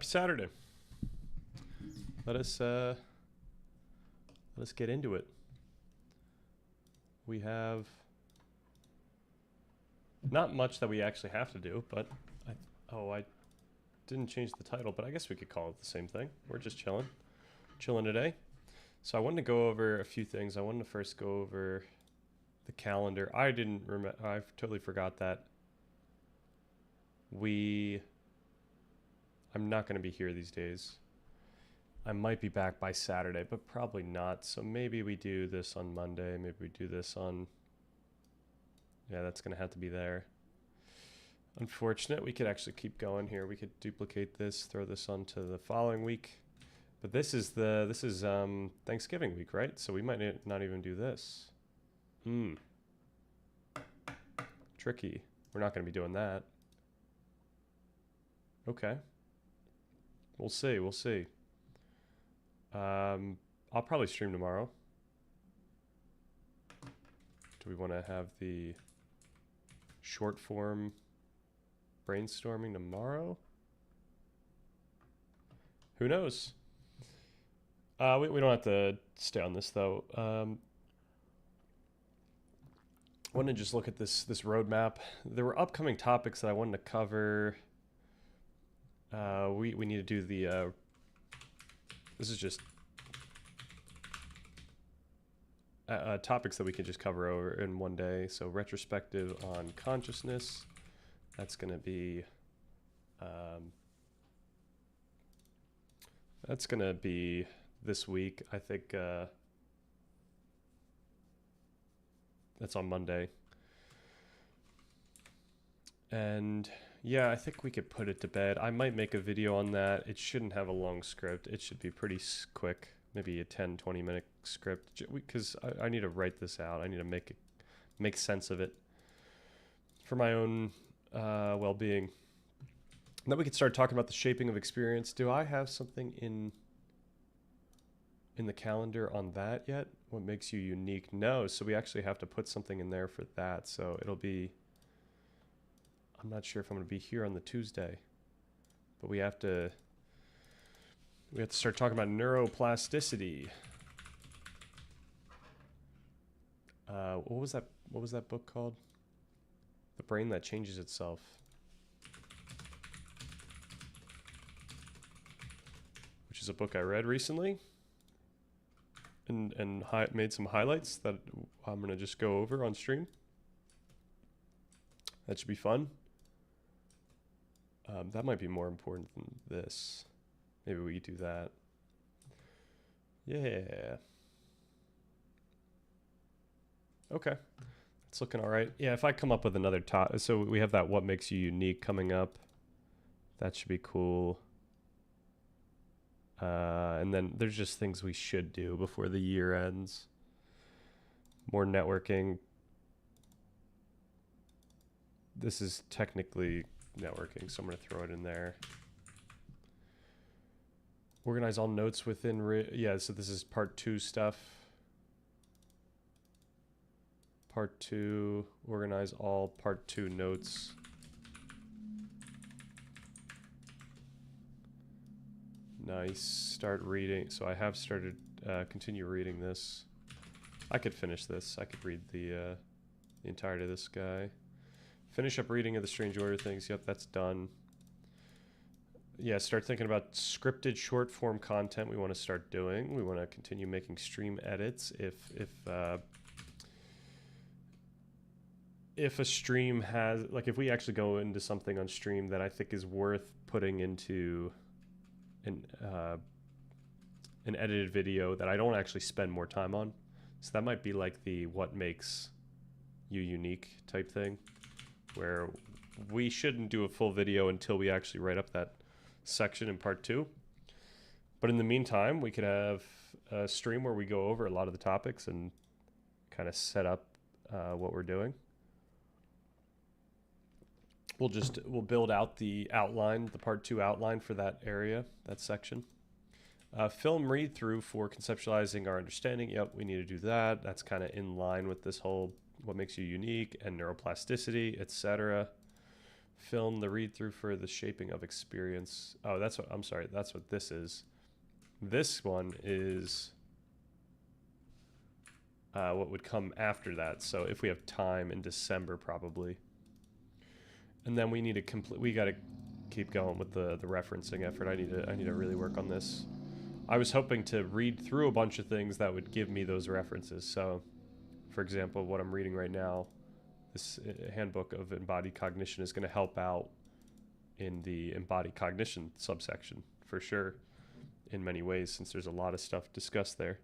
Saturday. Let us get into it. We have not much that we actually have to do, but I didn't change the title, but I guess we could call it the same thing. We're just chilling today. So I wanted to go over a few things. I wanted to first go over the calendar. I didn't remember. I totally forgot that I'm not going to be here these days. I might be back by Saturday, but probably not. So maybe we do this on Monday. Maybe we do this on... Yeah, that's going to have to be there. Unfortunate. We could actually keep going here. We could duplicate this, throw this onto the following week. But this is Thanksgiving week, right? So we might not even do this. Tricky. We're not going to be doing that. Okay. We'll see. I'll probably stream tomorrow. Do we want to have the short form brainstorming tomorrow? Who knows? We don't have to stay on this though. I want to just look at this roadmap. There were upcoming topics that I wanted to cover. We need to do the this is just topics that we can just cover over in one day. So retrospective on consciousness, that's going to be this week. I think that's on Monday. And yeah, I think we could put it to bed. I might make a video on that. It shouldn't have a long script. It should be pretty quick, maybe a 10-20 minute script, because I need to write this out. I need to make sense of it for my own well-being. Then we could start talking about the shaping of experience. Do I have something in the calendar on that yet? What makes you unique? No, so we actually have to put something in there for that. So it'll be... I'm not sure if I'm going to be here on the Tuesday, but we have to start talking about neuroplasticity. What was that book called? The Brain That Changes Itself. Which is a book I read recently and made some highlights that I'm going to just go over on stream. That should be fun. That might be more important than this. Maybe we do that. Yeah. Okay. It's looking all right. Yeah, if I come up with another topic. So we have that what makes you unique coming up. That should be cool. And then there's just things we should do before the year ends. More networking. This is technically networking, so I'm going to throw it in there. Organize all notes within... so this is part 2 stuff. Part 2, organize all part 2 notes. Nice. Start reading. So I have started, continue reading this. I could finish this. I could read the entirety of this guy. Finish up reading of the Strange Order things. Yep, that's done. Yeah, start thinking about scripted short form content we want to start doing. We want to continue making stream edits. If a stream has, like if we actually go into something on stream that I think is worth putting into an edited video that I don't actually spend more time on. So that might be like the what makes you unique type thing, where we shouldn't do a full video until we actually write up that section in part 2. But in the meantime, we could have a stream where we go over a lot of the topics and kind of set up what we're doing. We'll build out the outline, the part 2 outline for that area, that section. Film read through for conceptualizing our understanding. Yep, we need to do that. That's kind of in line with this whole what makes you unique and neuroplasticity, etc. film the read-through for the shaping of experience. Oh, that's what, I'm sorry, that's what this is. This one is what would come after that. So if we have time in December, probably. And then we need to complete, we got to keep going with the referencing effort. I need to really work on this. I was hoping to read through a bunch of things that would give me those references. So, for example, what I'm reading right now, this handbook of embodied cognition is going to help out in the embodied cognition subsection for sure in many ways, since there's a lot of stuff discussed there.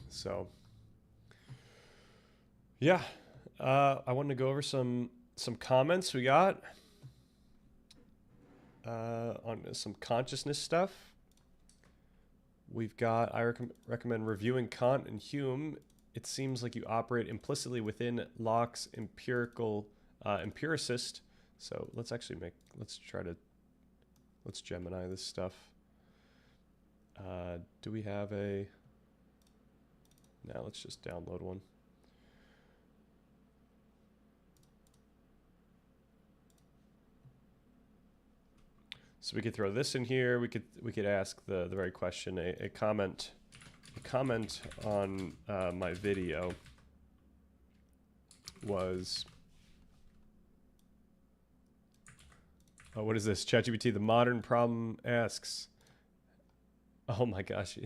So, yeah, I wanted to go over some comments we got on some consciousness stuff. We've got, I recommend reviewing Kant and Hume. It seems like you operate implicitly within Locke's empiricist. So let's Gemini this stuff. Do we have a, now let's just download one. So we could throw this in here. We could ask the very question. A comment on my video was, oh, what is this? ChatGPT, the modern problem asks. Oh my gosh,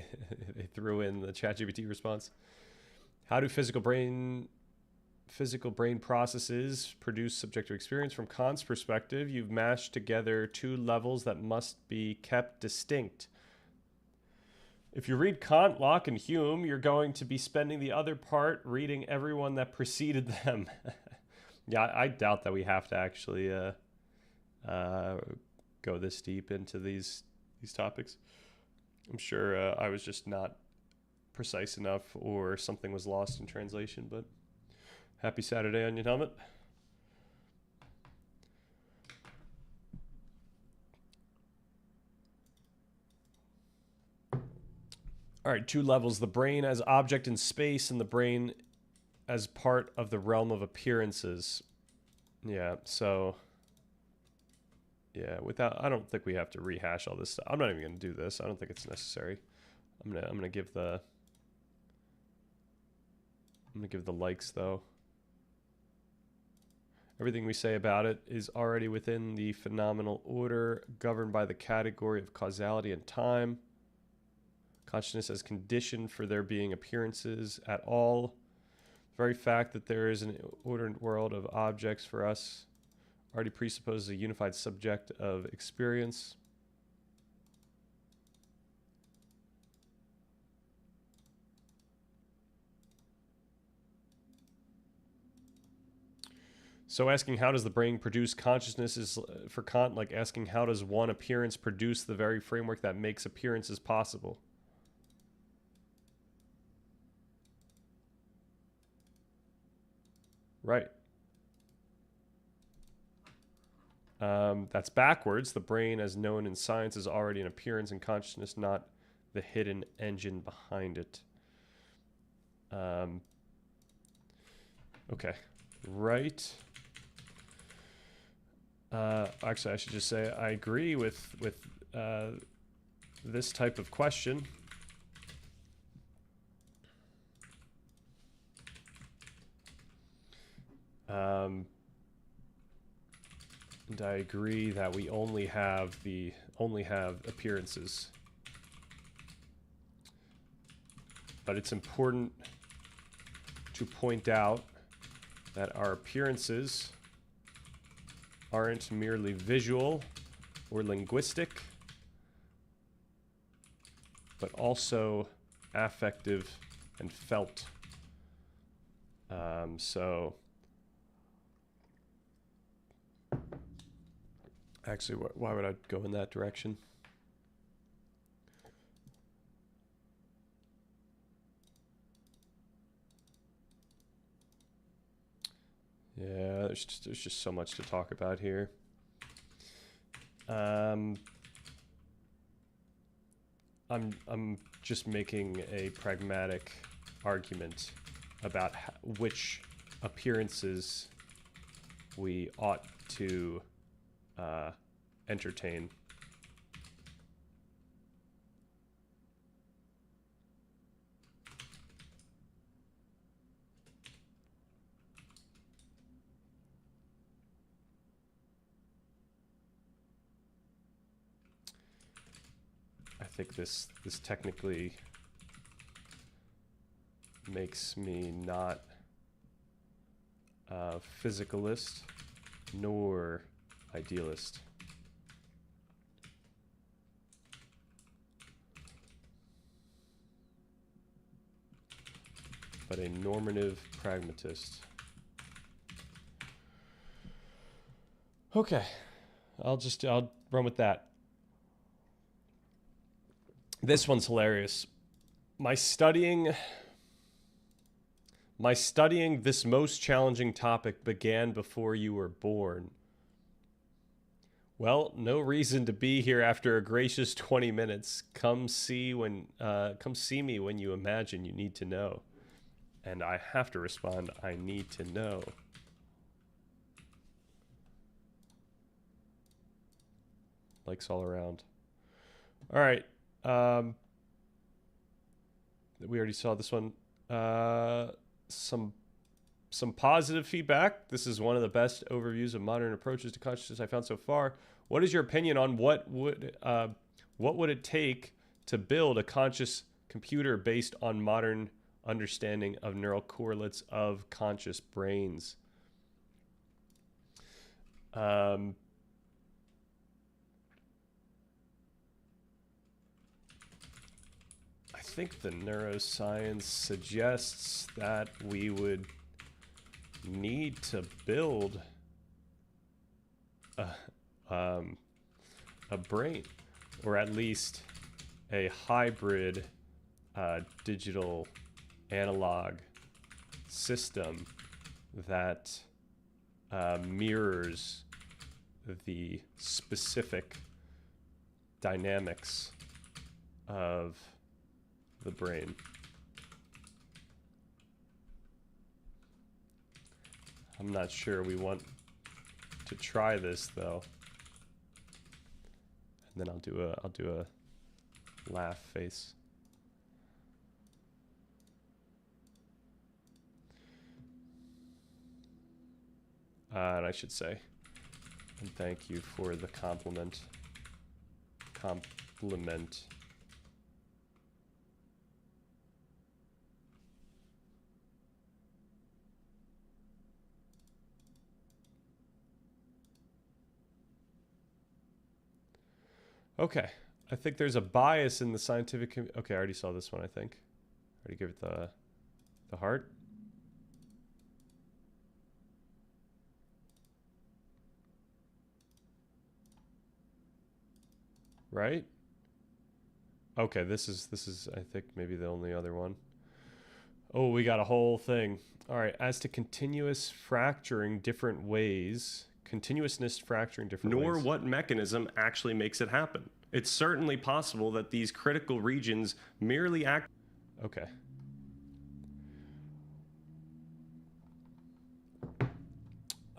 they threw in the ChatGPT response. How do physical brain processes produce subjective experience? From Kant's perspective, you've mashed together two levels that must be kept distinct. If you read Kant, Locke, and Hume, you're going to be spending the other part reading everyone that preceded them. Yeah, I doubt that we have to actually go this deep into these topics. I'm sure I was just not precise enough, or something was lost in translation, but happy Saturday, Onion Helmet. All right, two levels: the brain as object in space and the brain as part of the realm of appearances. Yeah, so yeah, I don't think we have to rehash all this stuff. I'm not even going to do this. I don't think it's necessary. I'm going to give the likes though. Everything we say about it is already within the phenomenal order governed by the category of causality and time. Consciousness as conditioned for there being appearances at all. The very fact that there is an ordered world of objects for us already presupposes a unified subject of experience. So asking how does the brain produce consciousness is, for Kant, like asking how does one appearance produce the very framework that makes appearances possible. Right. That's backwards. The brain, as known in science, is already an appearance and consciousness, not the hidden engine behind it. Okay. Right. Actually, I should just say I agree with this type of question. And I agree that we only have appearances. But it's important to point out that our appearances aren't merely visual or linguistic, but also affective and felt. So actually, why would I go in that direction? Yeah, there's just so much to talk about here. I'm just making a pragmatic argument about which appearances we ought to entertain. I think this technically makes me not a physicalist nor idealist. But a normative pragmatist. Okay, I'll run with that. This one's hilarious. My studying this most challenging topic began before you were born. Well, no reason to be here after a gracious 20 minutes. Come see me when you imagine you need to know. And I have to respond, I need to know. Likes all around. All right. We already saw this one. Some positive feedback. This is one of the best overviews of modern approaches to consciousness I found so far. What is your opinion on what would it take to build a conscious computer based on modern understanding of neural correlates of conscious brains? I think the neuroscience suggests that we would need to build a brain, or at least a hybrid digital analog system that mirrors the specific dynamics of the brain. I'm not sure we want to try this though. And then I'll do a laugh face. And I should say, and thank you for the compliment. Okay, I think there's a bias in the scientific okay, I already saw this one, I think. I already gave it the heart. Right? Okay, this is I think maybe the only other one. Oh, we got a whole thing. All right, as to continuousness fracturing different ways, nor what mechanism actually makes it happen. It's certainly possible that these critical regions merely act. Okay.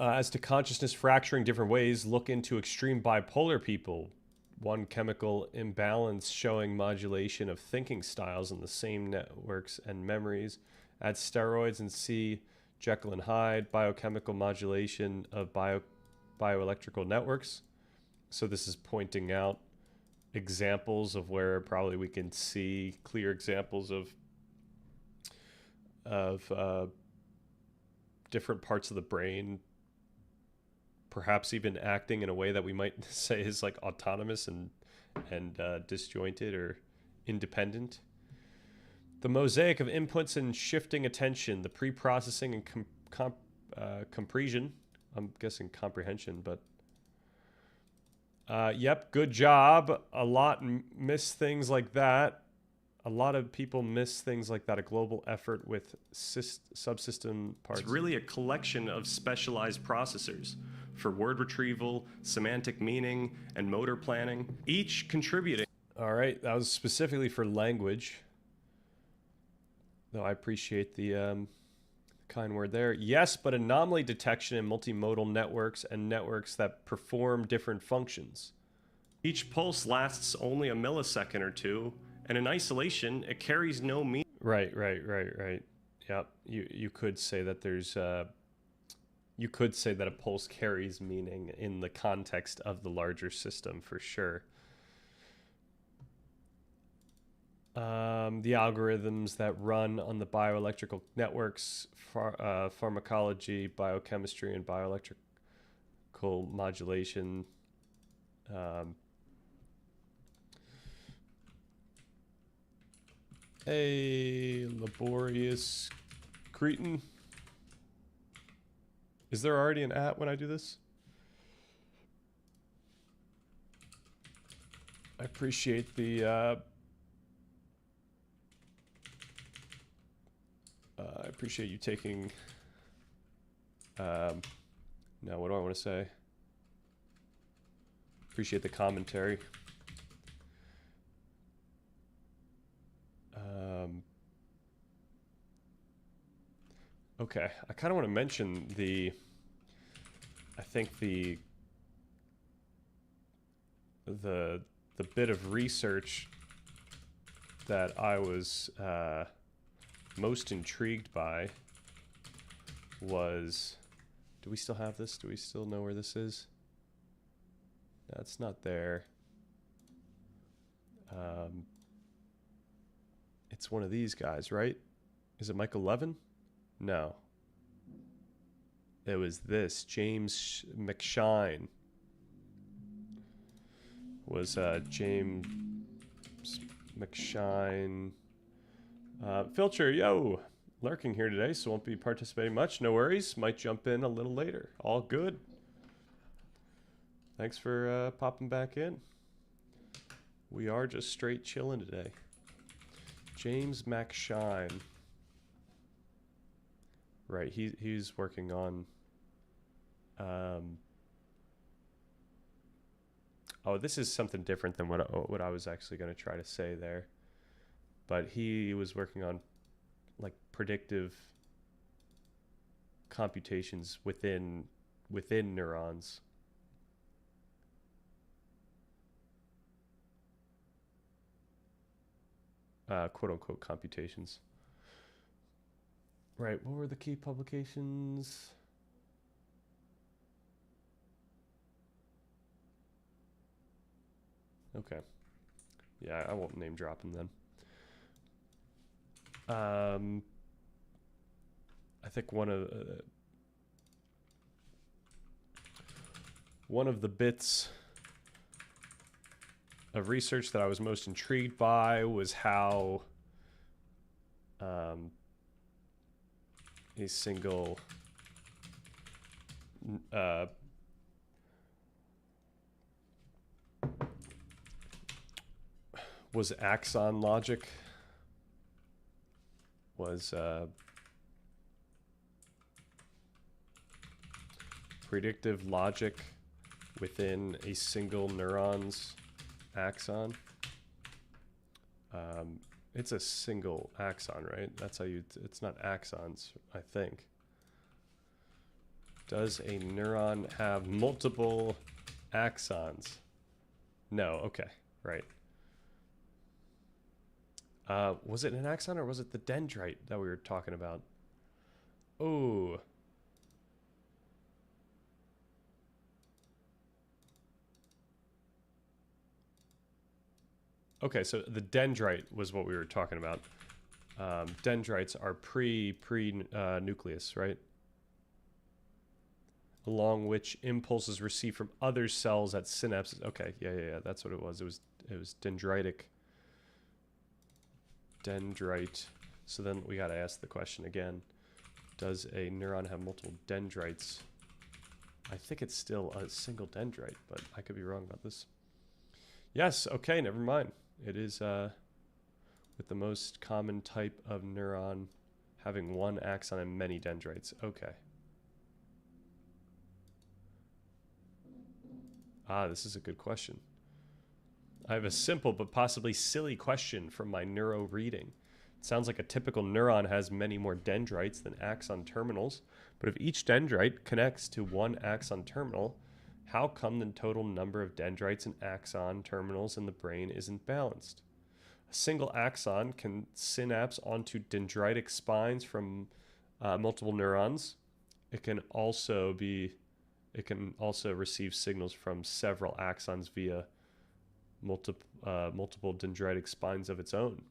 As to consciousness fracturing different ways, look into extreme bipolar people. One chemical imbalance showing modulation of thinking styles in the same networks and memories. Add steroids and see Jekyll and Hyde, biochemical modulation of bioelectrical networks. So this is pointing out examples of where probably we can see clear examples of different parts of the brain perhaps even acting in a way that we might say is like autonomous and disjointed or independent. The mosaic of inputs and shifting attention, the pre-processing and comprehension. I'm guessing comprehension, but yep, good job. A lot miss things like that. A lot of people miss things like that. A global effort with subsystem parts. It's really a collection of specialized processors for word retrieval, semantic meaning, and motor planning, each contributing. All right, that was specifically for language. Though I appreciate the Kind word there. Yes, but anomaly detection in multimodal networks and networks that perform different functions. Each pulse lasts only a millisecond or two, and in isolation, it carries no meaning. Right. Yep. You could say that there's you could say that a pulse carries meaning in the context of the larger system for sure. The algorithms that run on the bioelectrical networks, pharmacology, biochemistry, and bioelectrical modulation. A laborious cretin. Is there already an @ when I do this? I appreciate the I appreciate you taking no, what do I want to say? Appreciate the commentary. Okay, I kind of want to mention I think the bit of research that I was most intrigued by was, do we still have this? Do we still know where this is? That's not there. It's one of these guys, right? Is it Michael Levin? No. It was this. James McShine. Was James McShine. Filcher, yo! Lurking here today, so won't be participating much. No worries. Might jump in a little later. All good. Thanks for popping back in. We are just straight chilling today. James McShine. Right, he's working on oh, this is something different than what I was actually going to try to say there. But he was working on like predictive computations within neurons. Quote unquote computations. Right, what were the key publications? Okay. Yeah, I won't name drop them then. I think one of the bits of research that I was most intrigued by was how a single was axon logic, was predictive logic within a single neuron's axon. It's a single axon, right? That's how it's not axons, I think. Does a neuron have multiple axons? No, okay, right. Was it an axon or was it the dendrite that we were talking about? Oh. Okay, so the dendrite was what we were talking about. Dendrites are pre-nucleus, right? Along which impulses received from other cells at synapses. Okay, yeah, that's what it was. It was dendritic. Dendrite. So then we got to ask the question again. Does a neuron have multiple dendrites? I think it's still a single dendrite, but I could be wrong about this. Yes, okay, never mind. It is with the most common type of neuron having one axon and many dendrites. Okay. Ah, this is a good question. I have a simple but possibly silly question from my neuro reading. Sounds like a typical neuron has many more dendrites than axon terminals, but if each dendrite connects to one axon terminal, how come the total number of dendrites and axon terminals in the brain isn't balanced? A single axon can synapse onto dendritic spines from multiple neurons. It can also receive signals from several axons via multiple dendritic spines of its own.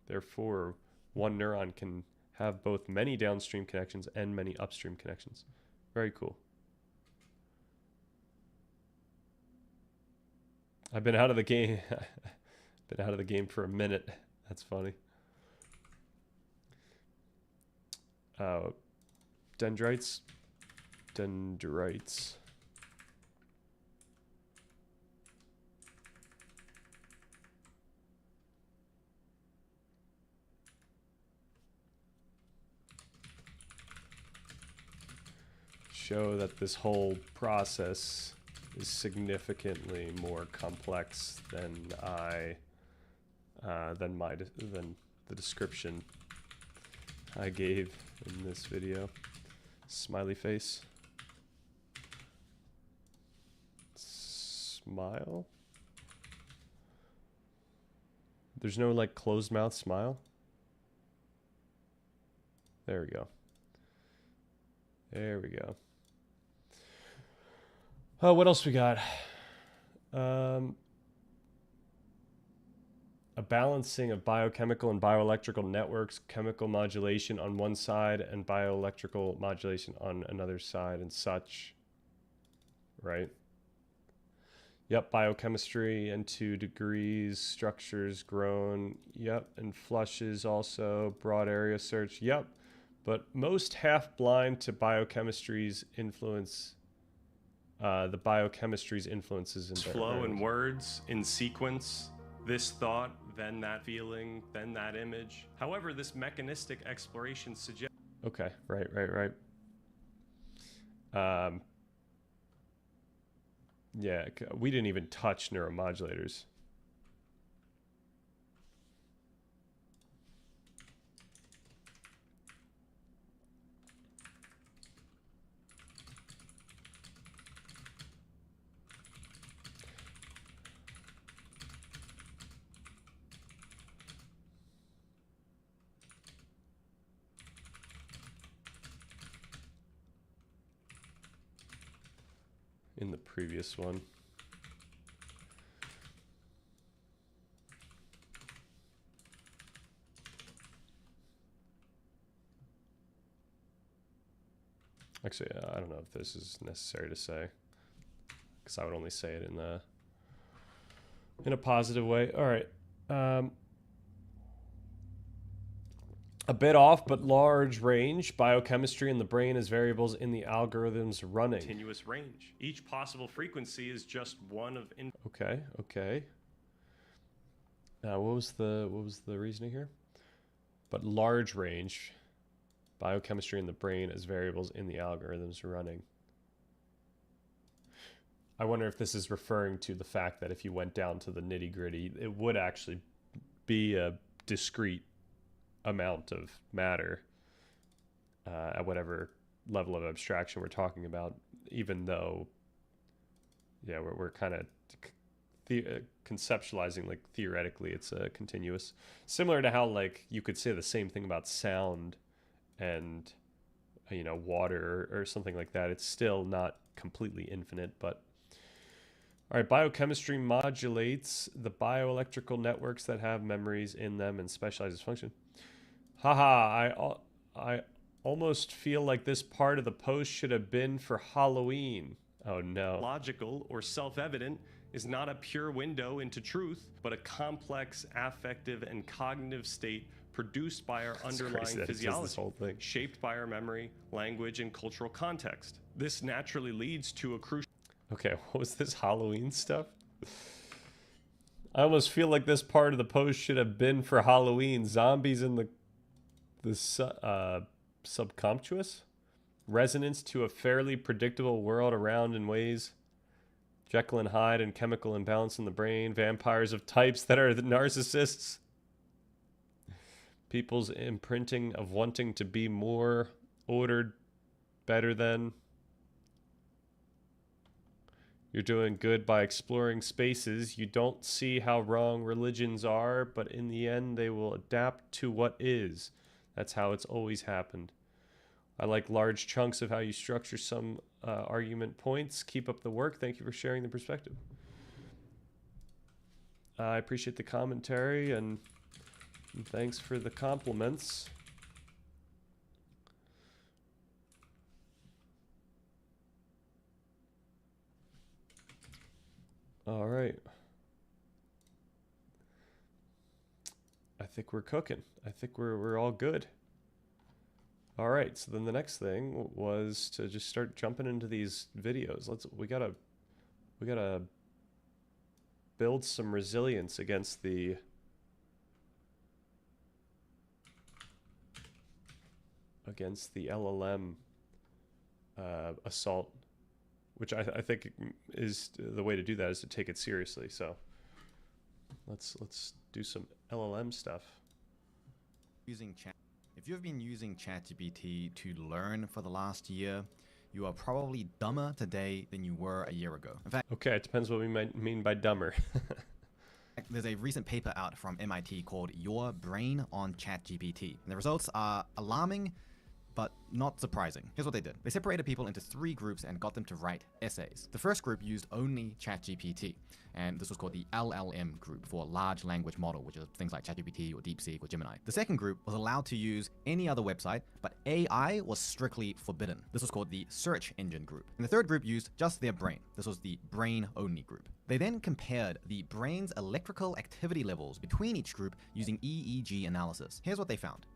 Therefore, one neuron can have both many downstream connections and many upstream connections. Very cool. I've been out of the game. Been out of the game for a minute. That's funny. Dendrites. Show that this whole process is significantly more complex than than the description I gave in this video. Smiley face. Smile. There's no like closed mouth smile. There we go. There we go. Oh, what else we got? A balancing of biochemical and bioelectrical networks, chemical modulation on one side and bioelectrical modulation on another side and such. Right? Yep, biochemistry and 2 degrees, structures grown. Yep, and flushes also, broad area search. Yep, but most half-blind to biochemistry's influence. The biochemistry's influences in flow in words, in sequence, this thought, then that feeling, then that image. However, this mechanistic exploration suggests... Okay, right. Yeah, we didn't even touch neuromodulators. In the previous one. Actually, I don't know if this is necessary to say, because I would only say it in a positive way. All right. A bit off, but large range. Biochemistry in the brain as variables in the algorithms running. Continuous range. Each possible frequency is just one of... Okay. Now, what was the reasoning here? But large range. Biochemistry in the brain as variables in the algorithms running. I wonder if this is referring to the fact that if you went down to the nitty-gritty, it would actually be a discrete amount of matter at whatever level of abstraction we're talking about, even though, yeah, we're kind of conceptualizing, like, theoretically it's a continuous, similar to how, like, you could say the same thing about sound and, you know, water or something like that. It's still not completely infinite, but all right. Biochemistry modulates the bioelectrical networks that have memories in them and specializes function. Haha, I almost feel like this part of the post should have been for Halloween. Oh no. Logical or self-evident is not a pure window into truth, but a complex affective and cognitive state produced by our underlying physiology, shaped by our memory, language, and cultural context. This naturally leads to a crucial... Okay, what was this Halloween stuff? I almost feel like this part of the post should have been for Halloween. Zombies in the subconscious resonance to a fairly predictable world around in ways. Jekyll and Hyde and chemical imbalance in the brain. Vampires of types that are the narcissists. people's imprinting of wanting to be more ordered, better than. You're doing good by exploring spaces. You don't see how wrong religions are, but in the end, they will adapt to what is. That's how it's always happened. I like large chunks of how you structure some argument points. Keep up the work. Thank you for sharing the perspective. I appreciate the commentary and thanks for the compliments. All right. I think we're cooking. I think we're all good. All right. So then the next thing was to just start jumping into these videos. We gotta build some resilience against the LLM assault. Which I think is the way to do that is to take it seriously. So let's do some LLM stuff. If you've been using ChatGPT to learn for the last year, you are probably dumber today than you were a year ago. In fact, okay, it depends what we might mean by dumber. there's a recent paper out from MIT called Your Brain on ChatGPT. And the results are alarming, but not surprising. Here's what they did. They separated people into 3 groups and got them to write essays. The first group used only ChatGPT, and this was called the LLM group for large language model, which is things like ChatGPT or DeepSeek or Gemini. The second group was allowed to use any other website, but AI was strictly forbidden. This was called the search engine group. And the third group used just their brain. This was the brain-only group. They then compared the brain's electrical activity levels between each group using EEG analysis. Here's what they found.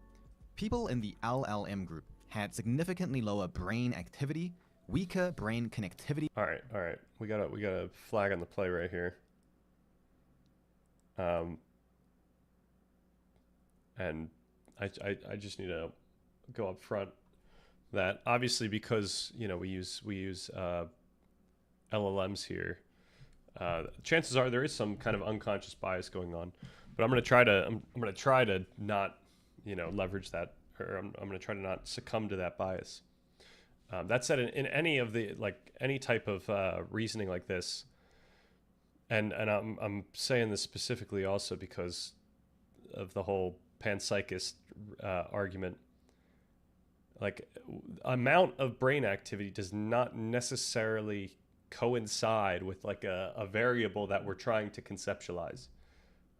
People in the LLM group had significantly lower brain activity, weaker brain connectivity. All right. We got a flag on the play right here. And I just need to go up front that obviously because we use LLMs here, chances are there is some kind of unconscious bias going on. But I'm gonna try to not leverage that, or I'm going to try to not succumb to that bias. That said, in any of the any type of reasoning like this, and I'm saying this specifically also because of the whole panpsychist argument. Like, amount of brain activity does not necessarily coincide with a variable that we're trying to conceptualize,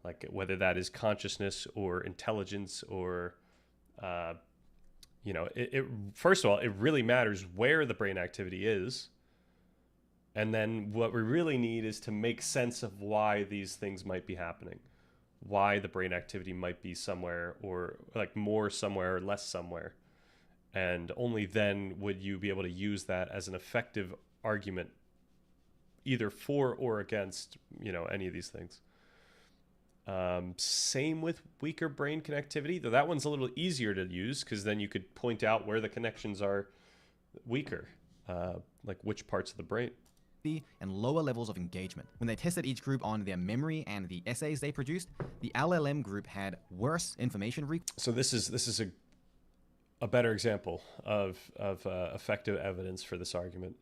like whether that is consciousness or intelligence or first of all, it really matters where the brain activity is. And then what we really need is to make sense of why these things might be happening, why the brain activity might be somewhere or more somewhere or less somewhere. And only then would you be able to use that as an effective argument, either for or against, any of these things. Same with weaker brain connectivity, though that one's a little easier to use because then you could point out where the connections are weaker, like which parts of the brain. And lower levels of engagement. When they tested each group on their memory and the essays they produced, the LLM group had worse information recall. So this is a better example of effective evidence for this argument.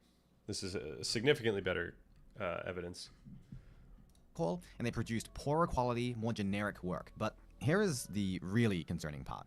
This is a significantly better evidence. And they produced poorer quality, more generic work. But here is the really concerning part.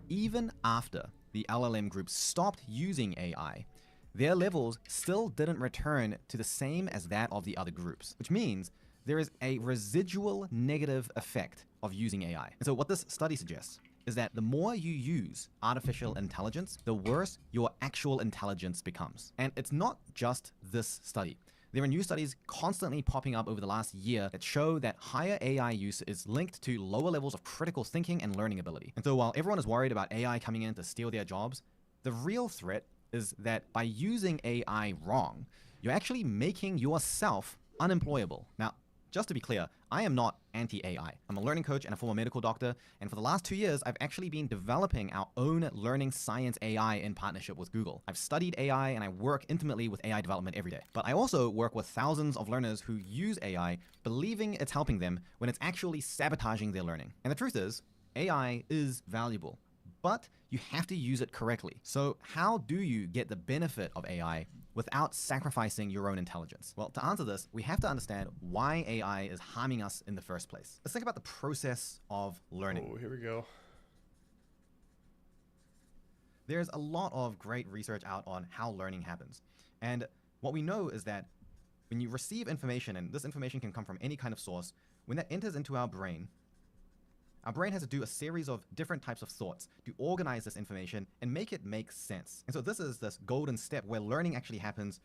Even after the LLM group stopped using AI, their levels still didn't return to the same as that of the other groups, which means there is a residual negative effect of using AI. And so what this study suggests is that the more you use artificial intelligence, the worse your actual intelligence becomes. And it's not just this study. There are new studies constantly popping up over the last year that show that higher AI use is linked to lower levels of critical thinking and learning ability. And so while everyone is worried about AI coming in to steal their jobs, the real threat is that by using AI wrong, you're actually making yourself unemployable. Now, just to be clear, I am not anti-AI. I'm a learning coach and a former medical doctor, and for the last 2 years, I've actually been developing our own learning science AI in partnership with Google. I've studied AI and I work intimately with AI development every day. But I also work with thousands of learners who use AI believing it's helping them when it's actually sabotaging their learning. And the truth is, AI is valuable, but you have to use it correctly. So how do you get the benefit of AI without sacrificing your own intelligence? Well, to answer this, we have to understand why AI is harming us in the first place. Let's think about the process of learning. Oh, here we go. There's a lot of great research out on how learning happens. And what we know is that when you receive information, and this information can come from any kind of source, when that enters into our brain has to do a series of different types of thoughts to organize this information and make it make sense. And so this is this golden step where learning actually happens,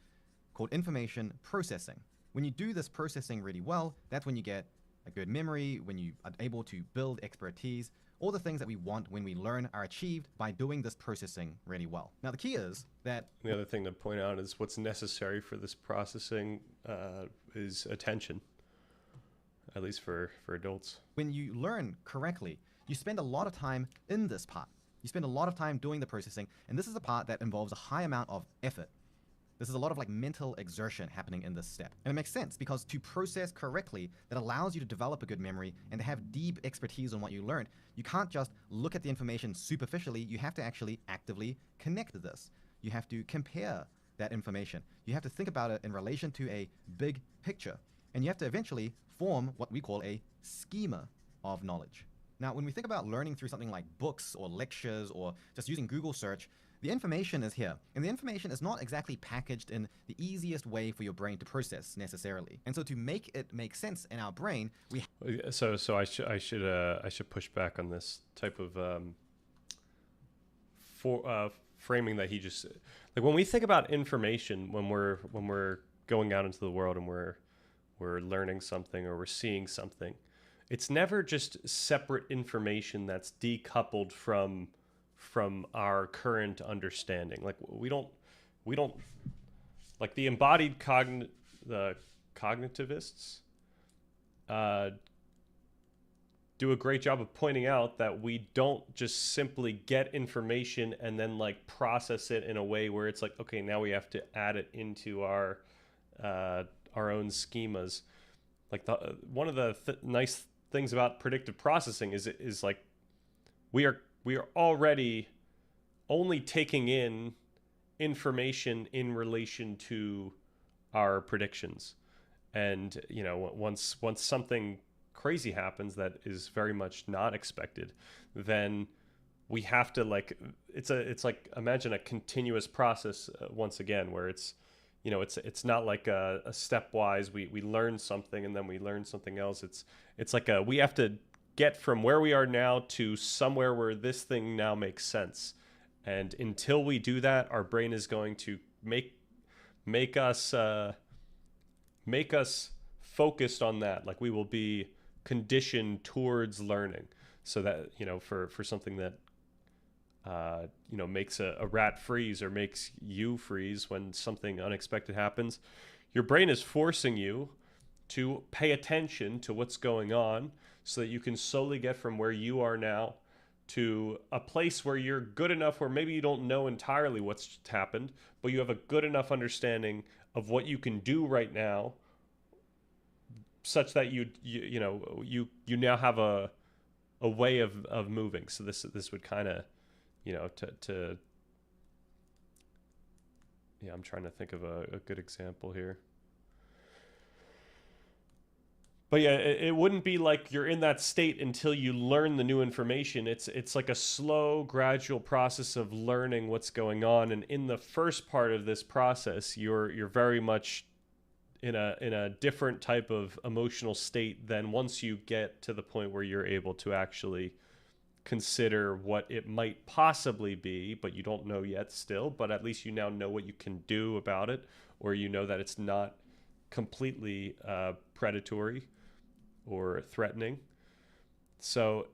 called information processing. When you do this processing really well, that's when you get a good memory, when you are able to build expertise. All the things that we want when we learn are achieved by doing this processing really well. Now, the key is that... The other thing to point out is what's necessary for this processing is attention, at least for adults. When you learn correctly, you spend a lot of time in this part. You spend a lot of time doing the processing, and this is the part that involves a high amount of effort. This is a lot of mental exertion happening in this step. And it makes sense because to process correctly, that allows you to develop a good memory and to have deep expertise on what you learned. You can't just look at the information superficially. You have to actually actively connect this. You have to compare that information. You have to think about it in relation to a big picture. And you have to eventually form what we call a schema of knowledge. Now, when we think about learning through something like books or lectures or just using Google search, the information is here, and the information is not exactly packaged in the easiest way for your brain to process necessarily. And so to make it make sense in our brain, we... So I should push back on this type of framing that he just... Like when we think about information, when we're going out into the world and we're learning something or we're seeing something, it's never just separate information that's decoupled from our current understanding. Like we don't like the embodied cognitivists do a great job of pointing out that we don't just simply get information and then process it in a way where it's okay, now we have to add it into our own schemas. One of the nice things about predictive processing is we are already only taking in information in relation to our predictions. And, once something crazy happens that is very much not expected, then we have to imagine a continuous process once again, where it's not like a stepwise, we learn something and then we learn something else. It's we have to get from where we are now to somewhere where this thing now makes sense. And until we do that, our brain is going to make us focused on that. We will be conditioned towards learning, so that for something that makes a rat freeze or makes you freeze when something unexpected happens, your brain is forcing you to pay attention to what's going on, so that you can slowly get from where you are now to a place where you're good enough, where maybe you don't know entirely what's happened, but you have a good enough understanding of what you can do right now, such that you now have a way of moving. So this would kind of, I'm trying to think of a good example here. But yeah, it wouldn't be like you're in that state until you learn the new information. It's like a slow, gradual process of learning what's going on. And in the first part of this process, you're very much in a different type of emotional state than once you get to the point where you're able to actually consider what it might possibly be, but you don't know yet still. But at least you now know what you can do about it, or that it's not completely predatory or threatening. So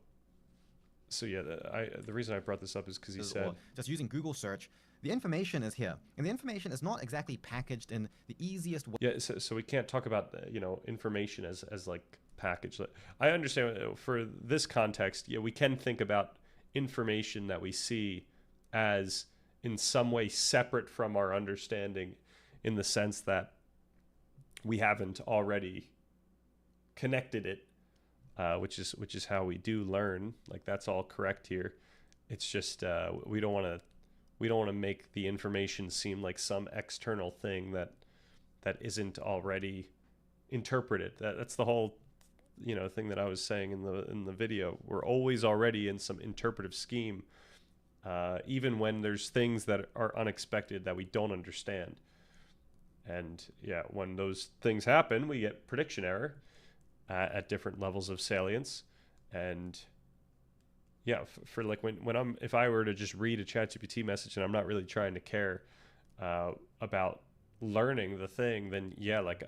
yeah, the reason I brought this up is because he said, just using Google search, the information is here, and the information is not exactly packaged in the easiest way. Yeah, so we can't talk about information as packaged. I understand for this context, yeah, we can think about information that we see as in some way separate from our understanding, in the sense that we haven't already connected it which is how we do learn. Like that's all correct here. It's just we don't want to make the information seem like some external thing that isn't already interpreted. That's the whole thing that I was saying in the video. We're always already in some interpretive scheme, even when there's things that are unexpected that we don't understand. And yeah, when those things happen, we get prediction error at different levels of salience. And yeah, for like when I'm if I were to just read a ChatGPT message and I'm not really trying to care about learning the thing, then yeah, like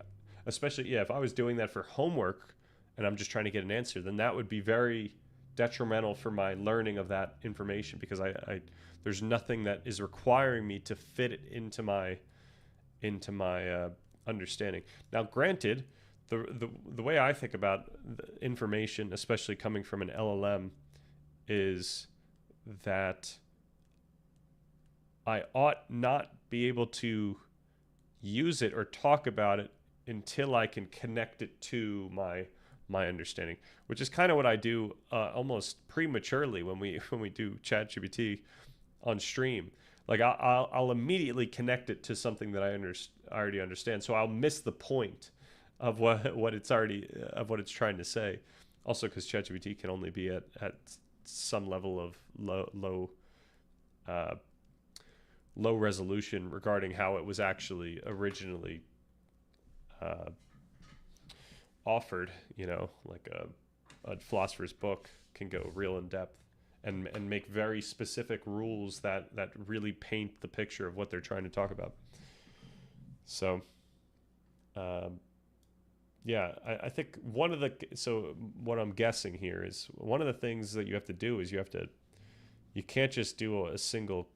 especially if I was doing that for homework and I'm just trying to get an answer, then that would be very detrimental for my learning of that information, because I there's nothing that is requiring me to fit it into my understanding. Now, granted, the way I think about the information, especially coming from an LLM, is that I ought not be able to use it or talk about it until I can connect it to my understanding, which is kind of what I do almost prematurely when we do ChatGPT on stream. Like I'll immediately connect it to something that I already understand, so I'll miss the point of what it's trying to say. Also, because ChatGPT can only be at some level of low resolution regarding how it was actually originally offered. Like a philosopher's book can go real in depth and make very specific rules that really paint the picture of what they're trying to talk about. So yeah, I think what I'm guessing here is one of the things that you have to do is you can't just do a single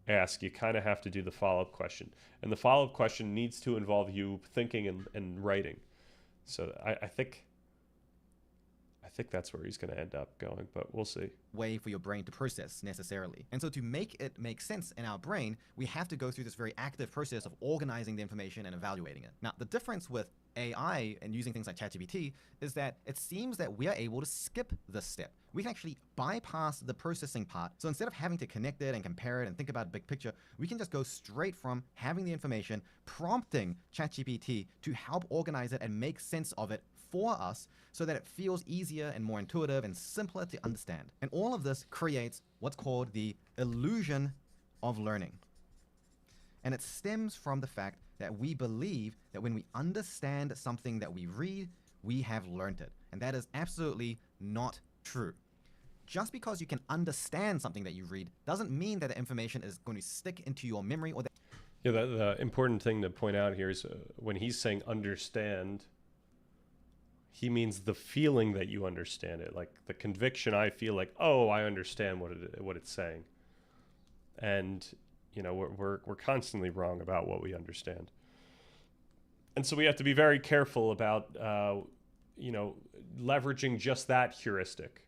ask. You kind of have to do the follow-up question, and the follow-up question needs to involve you thinking and writing. So I think that's where he's going to end up going, but we'll see. Way for your brain to process necessarily. And so to make it make sense in our brain, we have to go through this very active process of organizing the information and evaluating it. Now, the difference with AI and using things like ChatGPT is that it seems that we are able to skip this step. We can actually bypass the processing part. So instead of having to connect it and compare it and think about the big picture, we can just go straight from having the information, prompting ChatGPT to help organize it and make sense of it for us, so that it feels easier and more intuitive and simpler to understand. And all of this creates what's called the illusion of learning. And it stems from the fact that we believe that when we understand something that we read, we have learned it. And that is absolutely not true. Just because you can understand something that you read doesn't mean that the information is going to stick into your memory or that. Yeah, the important thing to point out here is when he's saying understand, he means the feeling that you understand it, like the conviction. I feel like, oh, I understand what it's saying, and we're constantly wrong about what we understand, and so we have to be very careful about leveraging just that heuristic.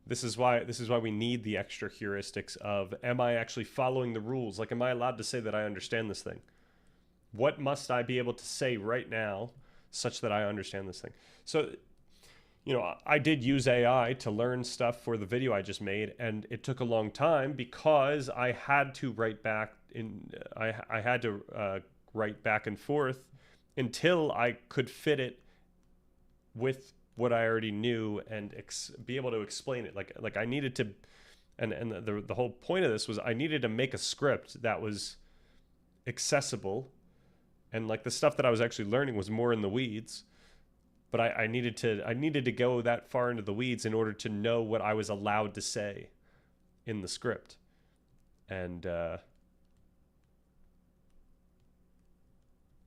This is why we need the extra heuristics of, am I actually following the rules? Like, am I allowed to say that I understand this thing? What must I be able to say right now such that I understand this thing? So, I did use AI to learn stuff for the video I just made, and it took a long time because I had to write back I had to write back and forth until I could fit it with what I already knew and be able to explain it. Like I needed to, and the whole point of this was I needed to make a script that was accessible. And like the stuff that I was actually learning was more in the weeds, but I needed to go that far into the weeds in order to know what I was allowed to say in the script. And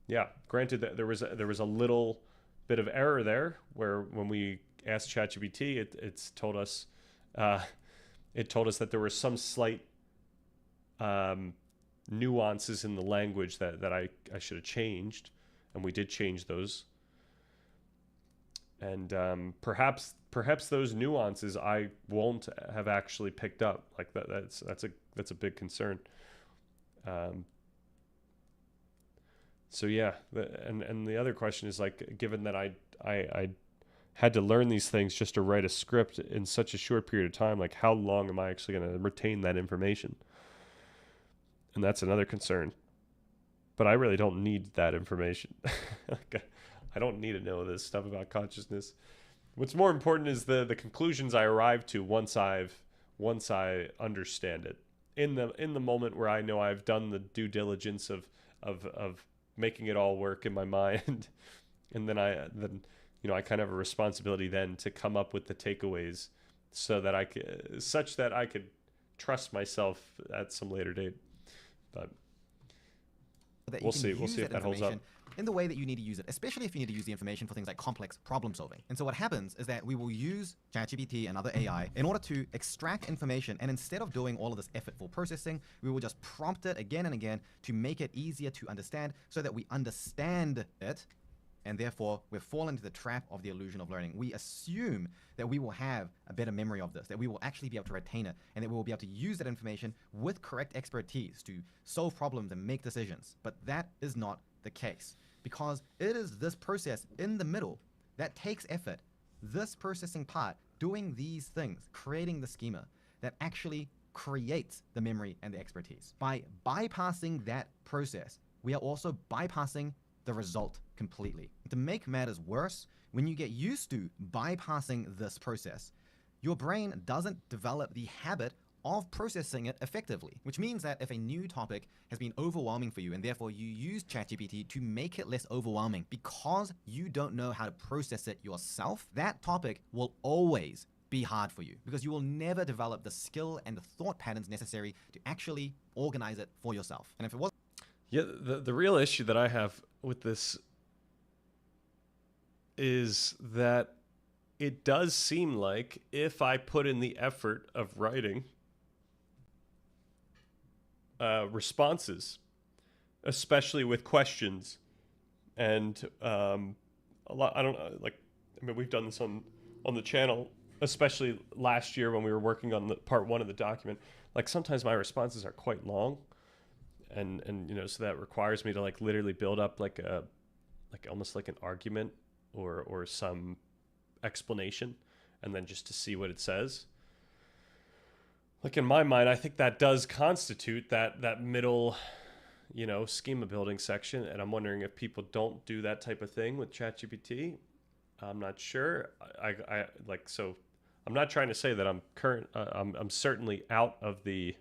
yeah, granted that there was a little bit of error there, where when we asked ChatGPT, it told us that there were some slight nuances in the language that I should have changed, and we did change those. And perhaps those nuances I won't have actually picked up. Like that's a big concern. So yeah, and the other question is, like, given that I had to learn these things just to write a script in such a short period of time, like how long am I actually going to retain that information? And that's another concern. But I really don't need that information. I don't need to know this stuff about consciousness. What's more important is the conclusions I arrive to once I understand it. In the moment where I know I've done the due diligence of making it all work in my mind, and then I kind of have a responsibility then to come up with the takeaways so that such that I could trust myself at some later date. But we'll see if that holds up in the way that you need to use it, especially if you need to use the information for things like complex problem solving. And so what happens is that we will use ChatGPT and other AI in order to extract information, and instead of doing all of this effortful processing, we will just prompt it again and again to make it easier to understand so that we understand it, and therefore we've fallen into the trap of the illusion of learning. We assume that we will have a better memory of this, that we will actually be able to retain it, and that we will be able to use that information with correct expertise to solve problems and make decisions. But that is not the case, because it is this process in the middle that takes effort, this processing part, doing these things, creating the schema, that actually creates the memory and the expertise. By bypassing that process, we are also bypassing the result completely. To make matters worse, when you get used to bypassing this process, your brain doesn't develop the habit of processing it effectively, which means that if a new topic has been overwhelming for you and therefore you use ChatGPT to make it less overwhelming because you don't know how to process it yourself, that topic will always be hard for you because you will never develop the skill and the thought patterns necessary to actually organize it for yourself. And if it was the real issue that I have with this is that it does seem like if I put in the effort of writing responses, especially with questions, and a lot. I don't know. We've done this on the channel, especially last year when we were working on the part 1 of the document. Like sometimes my responses are quite long, and so that requires me to literally build up almost like an argument or some explanation, and then just to see what it says. In my mind, I think that does constitute that middle, schema building section. And I'm wondering if people don't do that type of thing with ChatGPT. I'm not sure. So I'm not trying to say that I'm I'm certainly out of the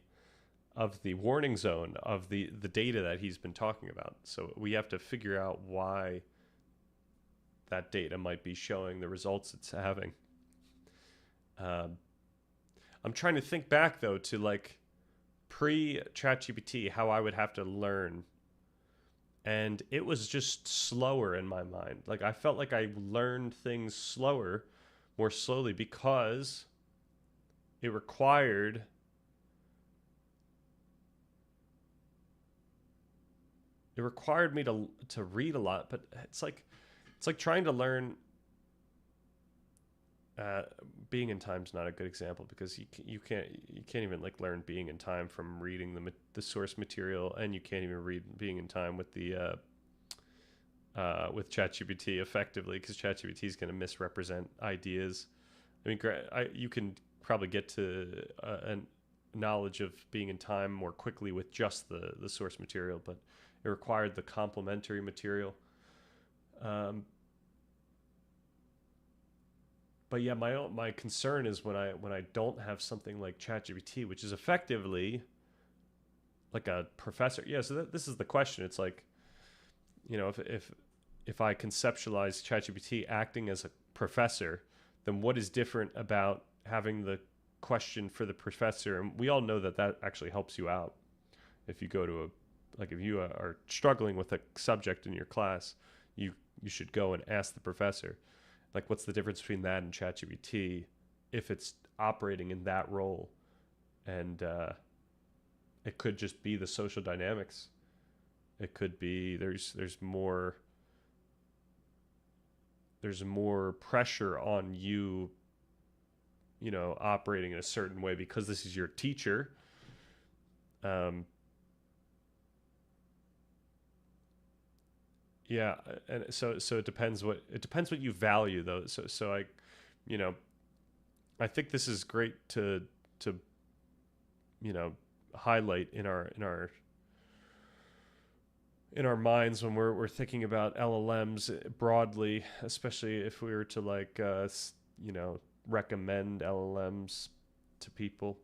warning zone of the data that he's been talking about. So we have to figure out why that data might be showing the results it's having. I'm trying to think back though to pre-ChatGPT, how I would have to learn. And it was just slower in my mind. I felt like I learned things more slowly because it required me to read a lot, but it's like trying to learn. Being in time is not a good example because you can't even learn being in time from reading the source material, and you can't even read being in time with the with ChatGPT effectively, because ChatGPT is going to misrepresent ideas. I mean, you can probably get to a knowledge of being in time more quickly with just the source material, but it required the complementary material. But yeah, my concern is when I don't have something like ChatGPT, which is effectively like a professor. Yeah, so this is the question. It's if I conceptualize ChatGPT acting as a professor, then what is different about having the question for the professor? And we all know that actually helps you out. If you go to if you are struggling with a subject in your class, you should go and ask the professor. What's the difference between that and ChatGPT if it's operating in that role? And it could just be the social dynamics. It could be there's more pressure on you, operating in a certain way because this is your teacher. Yeah, and so it depends what you value though. So I, you know, I think this is great to you know highlight in our minds when we're thinking about LLMs broadly, especially if we were to like you know recommend LLMs to people.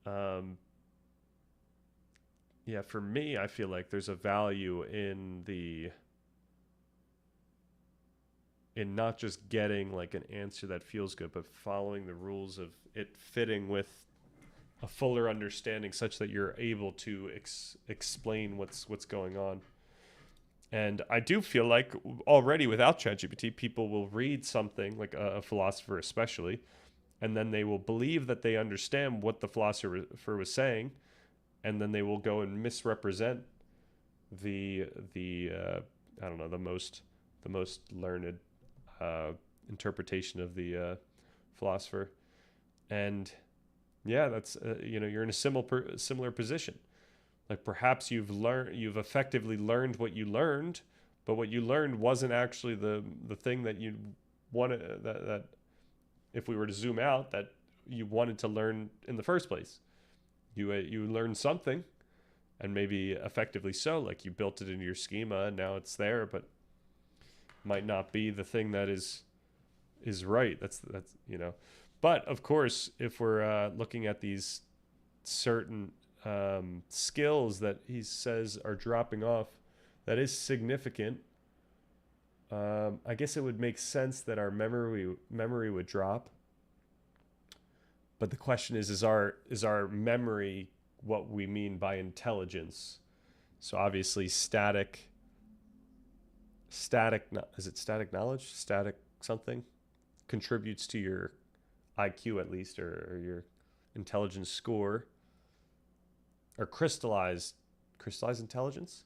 Um, yeah, for me, I feel like there's a value in not just getting like an answer that feels good, but following the rules of it fitting with a fuller understanding, such that you're able to explain what's going on. And I do feel like already without ChatGPT, people will read something like a philosopher, especially, and then they will believe that they understand what the philosopher was saying, and then they will go and misrepresent the I don't know the most learned uh, interpretation of the philosopher, and yeah, that's you know you're in a similar position. Like perhaps you've effectively learned what you learned, but what you learned wasn't actually the thing that you wanted that if we were to zoom out that you wanted to learn in the first place. You learned something, and maybe effectively so, like you built it into your schema and now it's there, but might not be the thing that is right. That's you know, but of course, if we're looking at these certain skills that he says are dropping off, that is significant. I guess it would make sense that our memory would drop. But the question is our memory what we mean by intelligence? So obviously static is it static knowledge? Static something contributes to your IQ at least, or your intelligence score, or crystallized intelligence.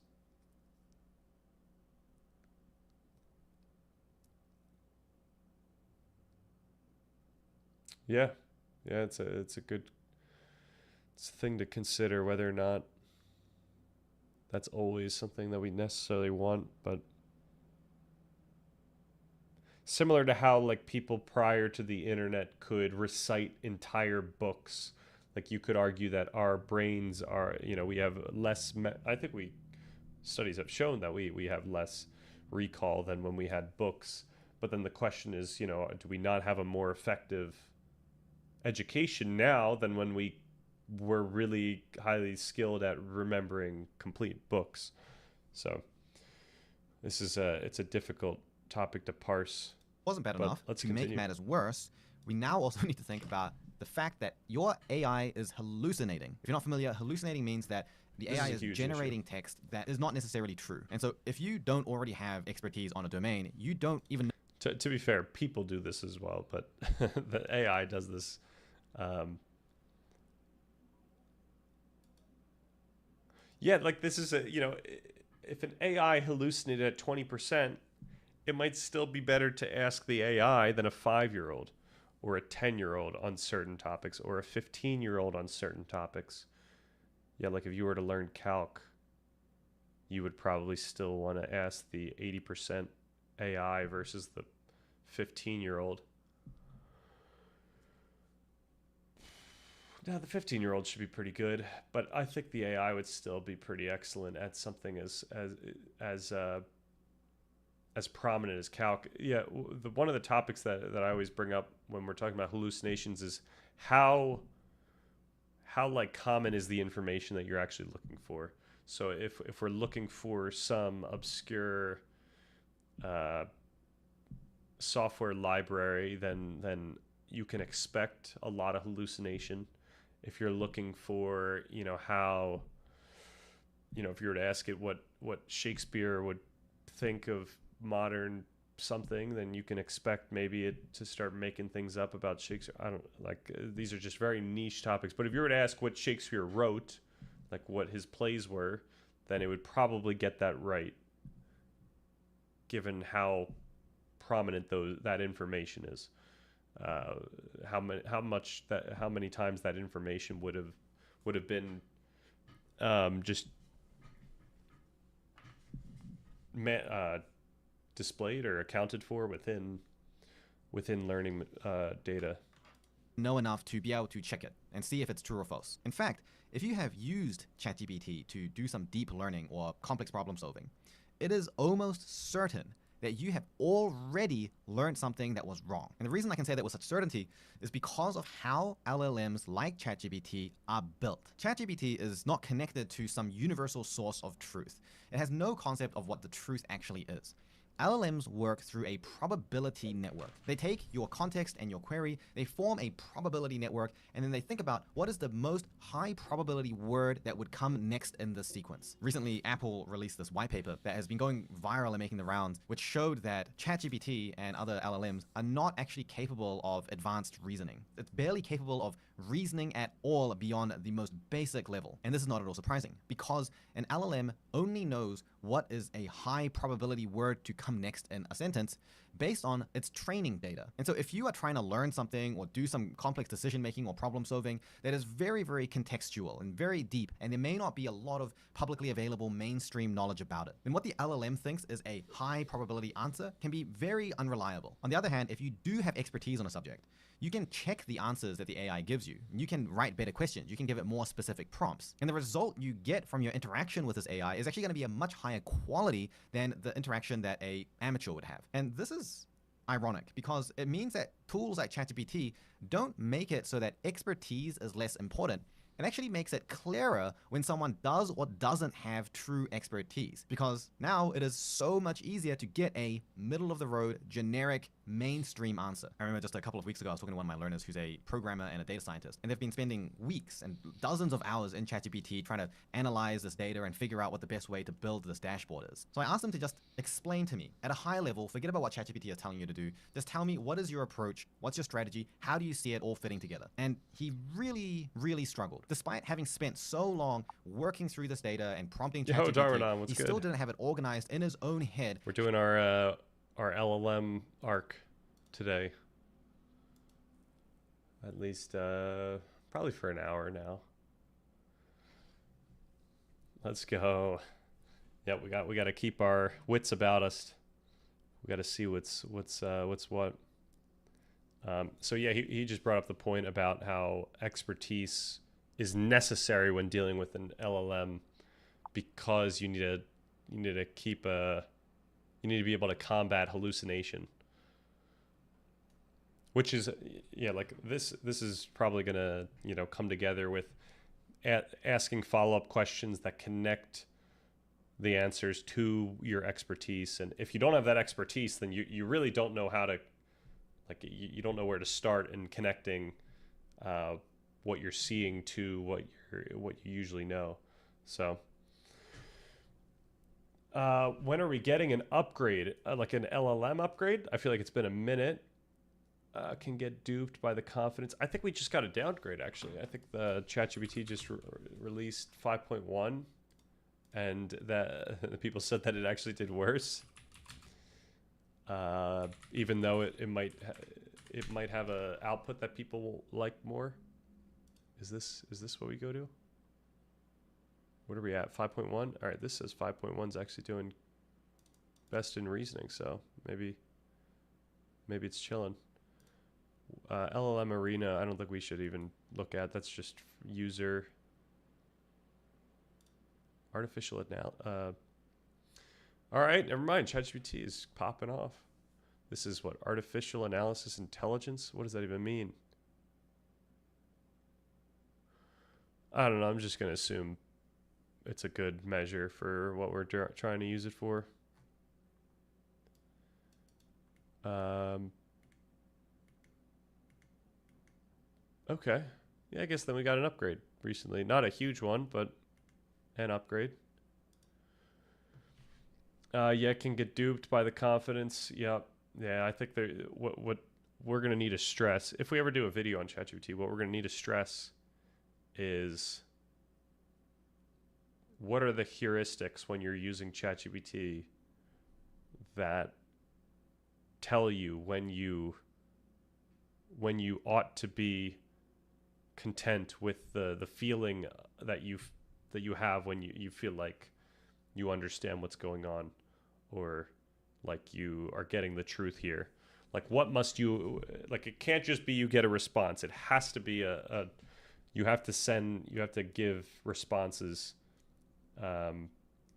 Yeah, yeah, it's a good it's a thing to consider whether or not that's always something that we necessarily want, but similar to how like people prior to the internet could recite entire books, like you could argue that our brains are, you know, we have I think we studies have shown that we have less recall than when we had books. But then the question is, you know, do we not have a more effective education now than when we were really highly skilled at remembering complete books? So this is it's a difficult topic to parse. Wasn't bad But enough. let's To continue. make matters worse, we now also need to think about the fact that your AI is hallucinating. If you're not familiar, hallucinating means that the This AI is a is huge generating text that is not necessarily true. And so if you don't already have expertise on a domain, you don't even To be fair, people do this as well, but the AI does this. Yeah, like this is a, you know, if an AI hallucinated at 20%, it might still be better to ask the AI than a 5-year-old or a 10-year-old on certain topics, or a 15-year-old on certain topics. Yeah, like if you were to learn calc, you would probably still want to ask the 80% AI versus the 15-year-old. Now, the 15-year-old should be pretty good, but I think the AI would still be pretty excellent at something as as prominent as calc. Yeah, one of the topics that I always bring up when we're talking about hallucinations is how like common is the information that you're actually looking for. So if we're looking for some obscure uh, software library, then you can expect a lot of hallucination. If you're looking for, you know, how, you know, if you were to ask it what Shakespeare would think of modern something, then you can expect maybe it to start making things up about Shakespeare. I don't like these are just very niche topics. But if you were to ask what Shakespeare wrote, like what his plays were, then it would probably get that right, given how prominent that information is. How many times that information would have been just displayed or accounted for within learning data. Know enough to be able to check it and see if it's true or false. In fact, if you have used ChatGPT to do some deep learning or complex problem solving, it is almost certain that you have already learned something that was wrong. And the reason I can say that with such certainty is because of how LLMs like ChatGPT are built. ChatGPT is not connected to some universal source of truth. It has no concept of what the truth actually is. LLMs work through a probability network. They take your context and your query, they form a probability network, and then they think about what is the most high probability word that would come next in the sequence. Recently, Apple released this white paper that has been going viral and making the rounds, which showed that ChatGPT and other LLMs are not actually capable of advanced reasoning. It's barely capable of reasoning at all beyond the most basic level. And this is not at all surprising, because an LLM only knows what is a high probability word to come next in a sentence based on its training data. And so if you are trying to learn something or do some complex decision making or problem solving that is very, very contextual and very deep, and there may not be a lot of publicly available mainstream knowledge about it, then what the LLM thinks is a high probability answer can be very unreliable. On the other hand, if you do have expertise on a subject, you can check the answers that the AI gives you. You can write better questions. You can give it more specific prompts. And the result you get from your interaction with this AI is actually going to be a much higher quality than the interaction that an amateur would have. And this is ironic because it means that tools like ChatGPT don't make it so that expertise is less important. It actually makes it clearer when someone does or doesn't have true expertise, because now it is so much easier to get a middle-of-the-road, generic, mainstream answer. I remember just a couple of weeks ago, I was talking to one of my learners who's a programmer and a data scientist, and they've been spending weeks and dozens of hours in ChatGPT trying to analyze this data and figure out what the best way to build this dashboard is. So I asked them to just explain to me at a high level, forget about what ChatGPT is telling you to do, just tell me, what is your approach, what's your strategy, how do you see it all fitting together? And he really, really struggled. Despite having spent so long working through this data and prompting ChatGPT, he still didn't have it organized in his own head. We're doing our LLM arc today. At least probably for an hour now. Let's go. Yeah, we got to keep our wits about us. We got to see what's what. So yeah, he just brought up the point about how expertise is necessary when dealing with an LLM, because you need to be able to combat hallucination, which is, yeah, like this is probably gonna come together with asking follow-up questions that connect the answers to your expertise. And if you don't have that expertise, then you really don't know how to, like, you don't know where to start in connecting what you're seeing to what you usually know. So when are we getting an upgrade, like an LLM upgrade? I feel like it's been a minute. Can get duped by the confidence. I think we just got a downgrade, actually. I think the ChatGPT just released 5.1, and that the people said that it actually did worse. Even though it might have a output that people like more. Is this what we go to? What are we at? 5.1? All right, this says 5.1 is actually doing best in reasoning, so maybe it's chilling. LLM Arena, I don't think we should even look at. That's just user artificial all right, never mind. ChatGPT is popping off. This is what? Artificial analysis intelligence? What does that even mean? I don't know. I'm just going to assume it's a good measure for what we're trying to use it for. Okay. Yeah, I guess then we got an upgrade recently. Not a huge one, but an upgrade. Yeah, can get duped by the confidence. Yep. Yeah, I think what we're going to need to stress, if we ever do a video on ChatGPT, what we're going to need to stress is, what are the heuristics when you're using ChatGPT that tell you when you ought to be content with the feeling that you have when you feel like you understand what's going on, or like you are getting the truth here. Like what must you, like it can't just be you get a response. It has to be you have to give responses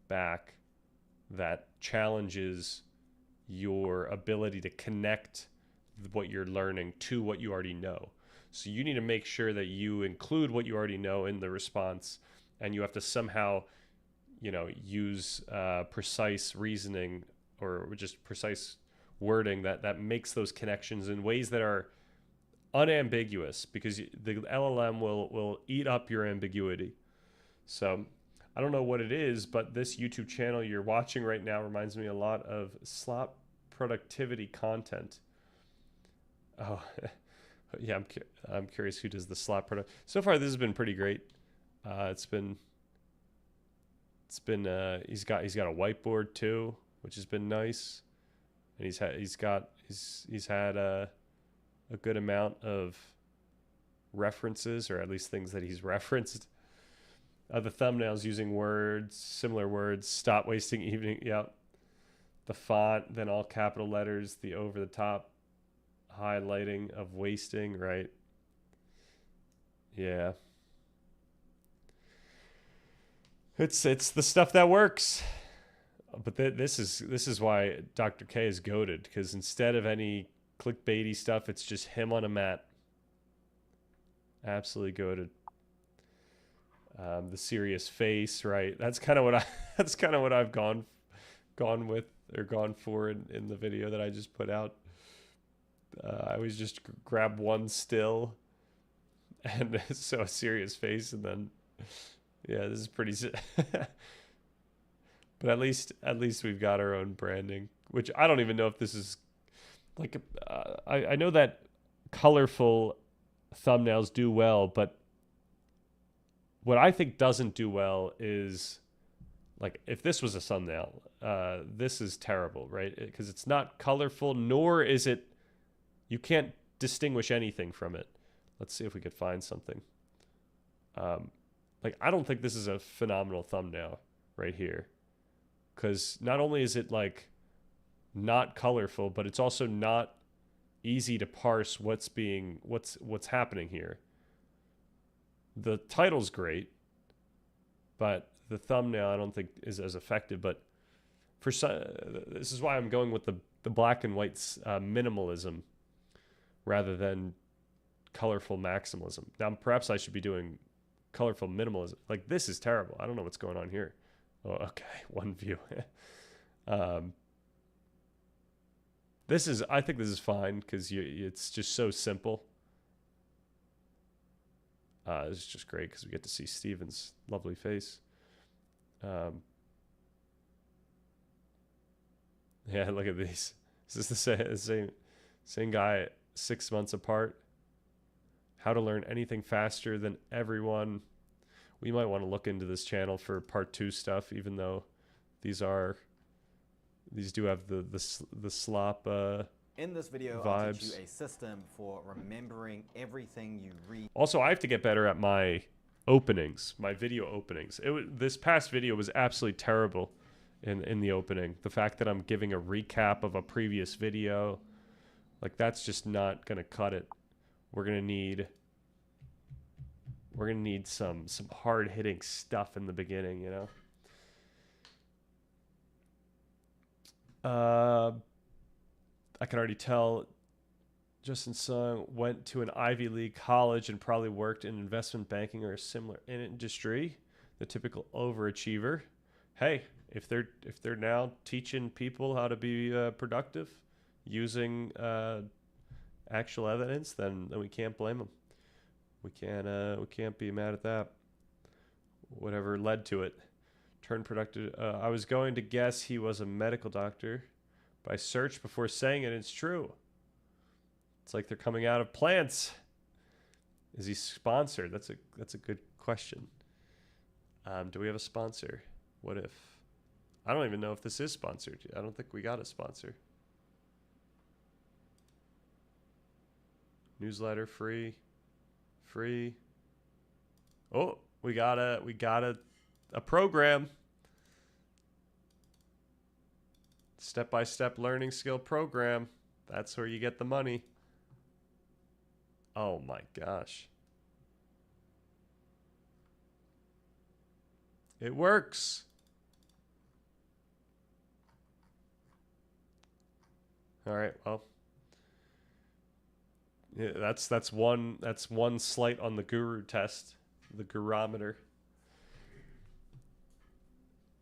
back that challenges your ability to connect what you're learning to what you already know. So you need to make sure that you include what you already know in the response, and you have to somehow, use precise reasoning or just precise wording that makes those connections in ways that are unambiguous, because the LLM will eat up your ambiguity. So I don't know what it is, but this YouTube channel you're watching right now reminds me a lot of slot productivity content. Oh, yeah, I'm curious who does the slot product. So far, this has been pretty great. It's been he's got a whiteboard too, which has been nice, and he's had a good amount of references, or at least things that he's referenced. The thumbnails using words, similar words, stop wasting evening. Yep. The font, then all capital letters, the over the top highlighting of wasting, right? Yeah. It's the stuff that works. But this is why Dr. K is goated, because instead of any clickbaity stuff, it's just him on a mat. Absolutely goated. The serious face, right? That's kind of what I've gone with, or gone for in the video that I just put out. I always just grab one still and so a serious face, and then yeah, this is pretty but at least we've got our own branding, which I don't even know if this is like I know that colorful thumbnails do well, but what I think doesn't do well is, like, if this was a thumbnail, this is terrible, right? Because it's not colorful, nor is it, you can't distinguish anything from it. Let's see if we could find something. Like, I don't think this is a phenomenal thumbnail right here, because not only is it like not colorful, but it's also not easy to parse what's happening here. The title's great, but the thumbnail I don't think is as effective. But for this is why I'm going with the black and white minimalism rather than colorful maximalism. Now perhaps I should be doing colorful minimalism. Like, this is terrible. I don't know what's going on here. Oh, okay, one view. I think this is fine, because it's just so simple. This is just great because we get to see Steven's lovely face. Yeah, look at these. Is this the same guy 6 months apart? How to learn anything faster than everyone. We might want to look into this channel for part 2 stuff, even though these do have the slop in this video, vibes. I'll teach you a system for remembering everything you read. Also, I have to get better at my openings, my video openings. This past video was absolutely terrible in the opening. The fact that I'm giving a recap of a previous video, like, that's just not gonna cut it. We're gonna need some hard hitting stuff in the beginning, I can already tell Justin Sung went to an Ivy League college and probably worked in investment banking or a similar industry. The typical overachiever. Hey, if they're now teaching people how to be productive using actual evidence, then we can't blame them. We can't be mad at that. Whatever led to it. Turned productive. I was going to guess he was a medical doctor, but I searched before saying it. It's true. It's like they're coming out of plants. Is he sponsored? That's a good question. Do we have a sponsor? What if? I don't even know if this is sponsored. I don't think we got a sponsor. Newsletter free. Oh, we got a program. Step-by-step learning skill program. That's where you get the money. Oh my gosh. It works. All right, well. Yeah, that's one slight on the guru test, the gurometer.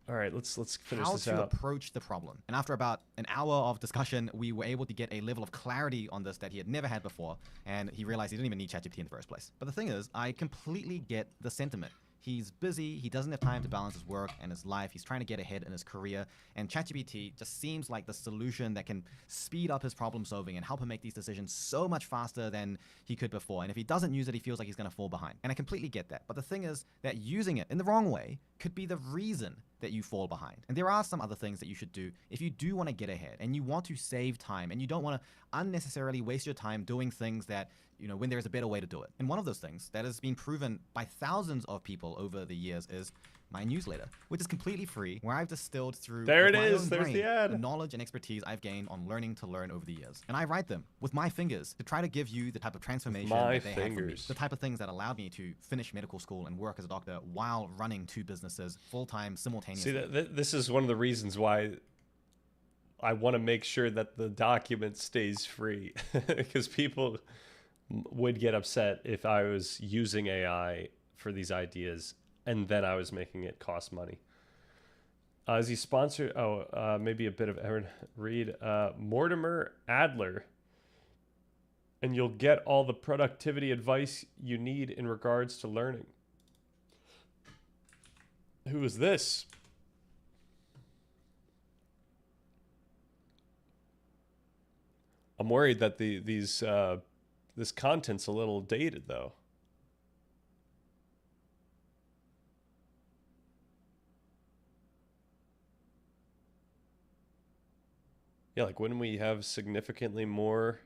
All right, let's finish how this to out. approach the problem. And after about an hour of discussion, we were able to get a level of clarity on this that he had never had before, and he realized he didn't even need ChatGPT in the first place. But the thing is, I completely get the sentiment. He's busy, he doesn't have time to balance his work and his life, he's trying to get ahead in his career, and ChatGPT just seems like the solution that can speed up his problem solving and help him make these decisions so much faster than he could before. And if he doesn't use it, he feels like he's going to fall behind. And I completely get that. But the thing is that using it in the wrong way could be the reason that you fall behind. And there are some other things that you should do if you do want to get ahead and you want to save time and you don't want to unnecessarily waste your time doing things that, you know, when there's a better way to do it. And one of those things that has been proven by thousands of people over the years is my newsletter, which is completely free, where I've distilled through There with it my is. own There's brain the ad. the knowledge and expertise I've gained on learning to learn over the years. And I write them with my fingers to try to give you the type of transformation my that they had for me. fingers. The type of things that allowed me to finish medical school and work as a doctor while running 2 businesses full-time simultaneously. See, this is one of the reasons why I want to make sure that the document stays free, because people would get upset if I was using AI for these ideas and then I was making it cost money. Is he sponsored? Maybe a bit of Aaron Reed. Mortimer Adler. And you'll get all the productivity advice you need in regards to learning. Who is this? I'm worried that this content's a little dated though. Yeah, like wouldn't we have significantly more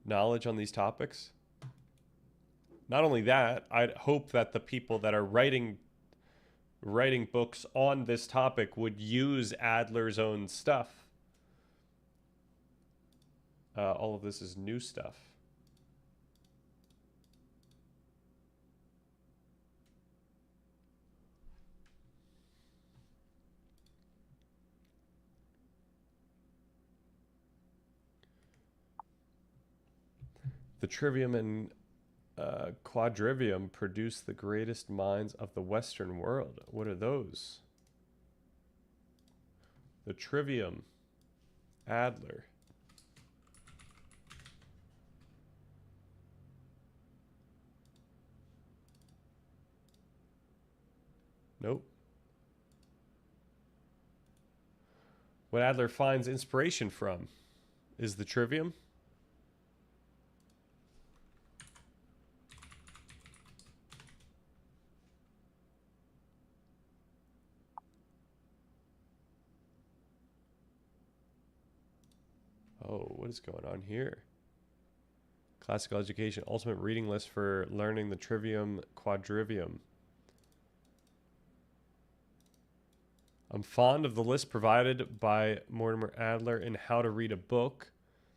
knowledge on these topics? Not only that, I'd hope that the people that are writing books on this topic would use Adler's own stuff. All of this is new stuff. The Trivium and Quadrivium produce the greatest minds of the Western world. What are those? The Trivium, Adler. Nope. What Adler finds inspiration from is the Trivium. Oh, what is going on here? Classical Education, Ultimate Reading List for Learning the Trivium Quadrivium. I'm fond of the list provided by Mortimer Adler in How to Read a Book.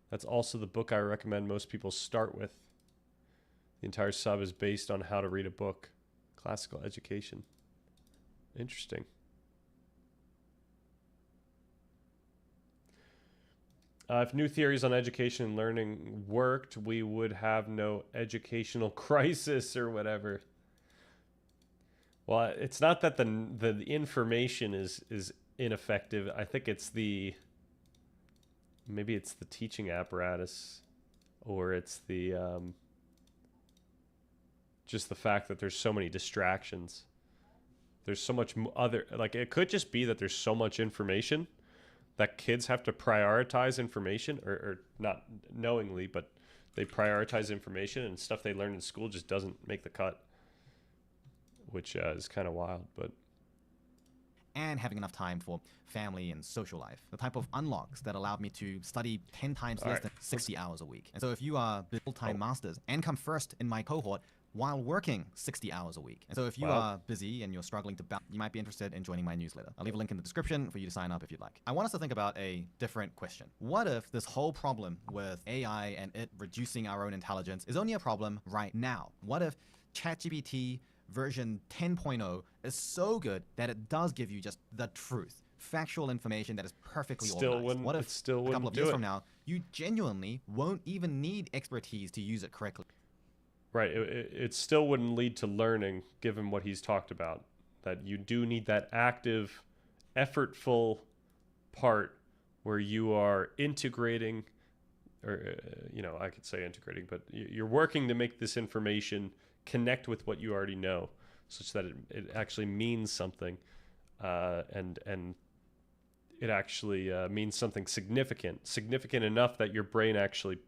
That's also the book I recommend most people start with. The entire sub is based on how to read a book. Classical Education. Interesting. If new theories on education and learning worked, we would have no educational crisis or whatever. Well, it's not that the information is ineffective. I think it's maybe it's the teaching apparatus, or it's the just the fact that there's so many distractions. There's so much other, like, it could just be that there's so much information that kids have to prioritize information, or not knowingly, but they prioritize information, and stuff they learn in school just doesn't make the cut, which is kind of wild. But and having enough time for family and social life, the type of unlocks that allowed me to study 10 times less than 60 hours a week. And so if you are full-time masters and come first in my cohort, while working 60 hours a week. And so if you are busy and you're struggling to balance, you might be interested in joining my newsletter. I'll leave a link in the description for you to sign up if you'd like. I want us to think about a different question. What if this whole problem with AI and it reducing our own intelligence is only a problem right now? What if ChatGPT version 10.0 is so good that it does give you just the truth, factual information that is perfectly organized? What if a couple of years from now, you genuinely won't even need expertise to use it correctly? Right. It still wouldn't lead to learning, given what he's talked about, that you do need that active, effortful part where you are integrating, or, I could say integrating, but you're working to make this information connect with what you already know, such that it actually means something, and it actually means something significant enough that your brain actually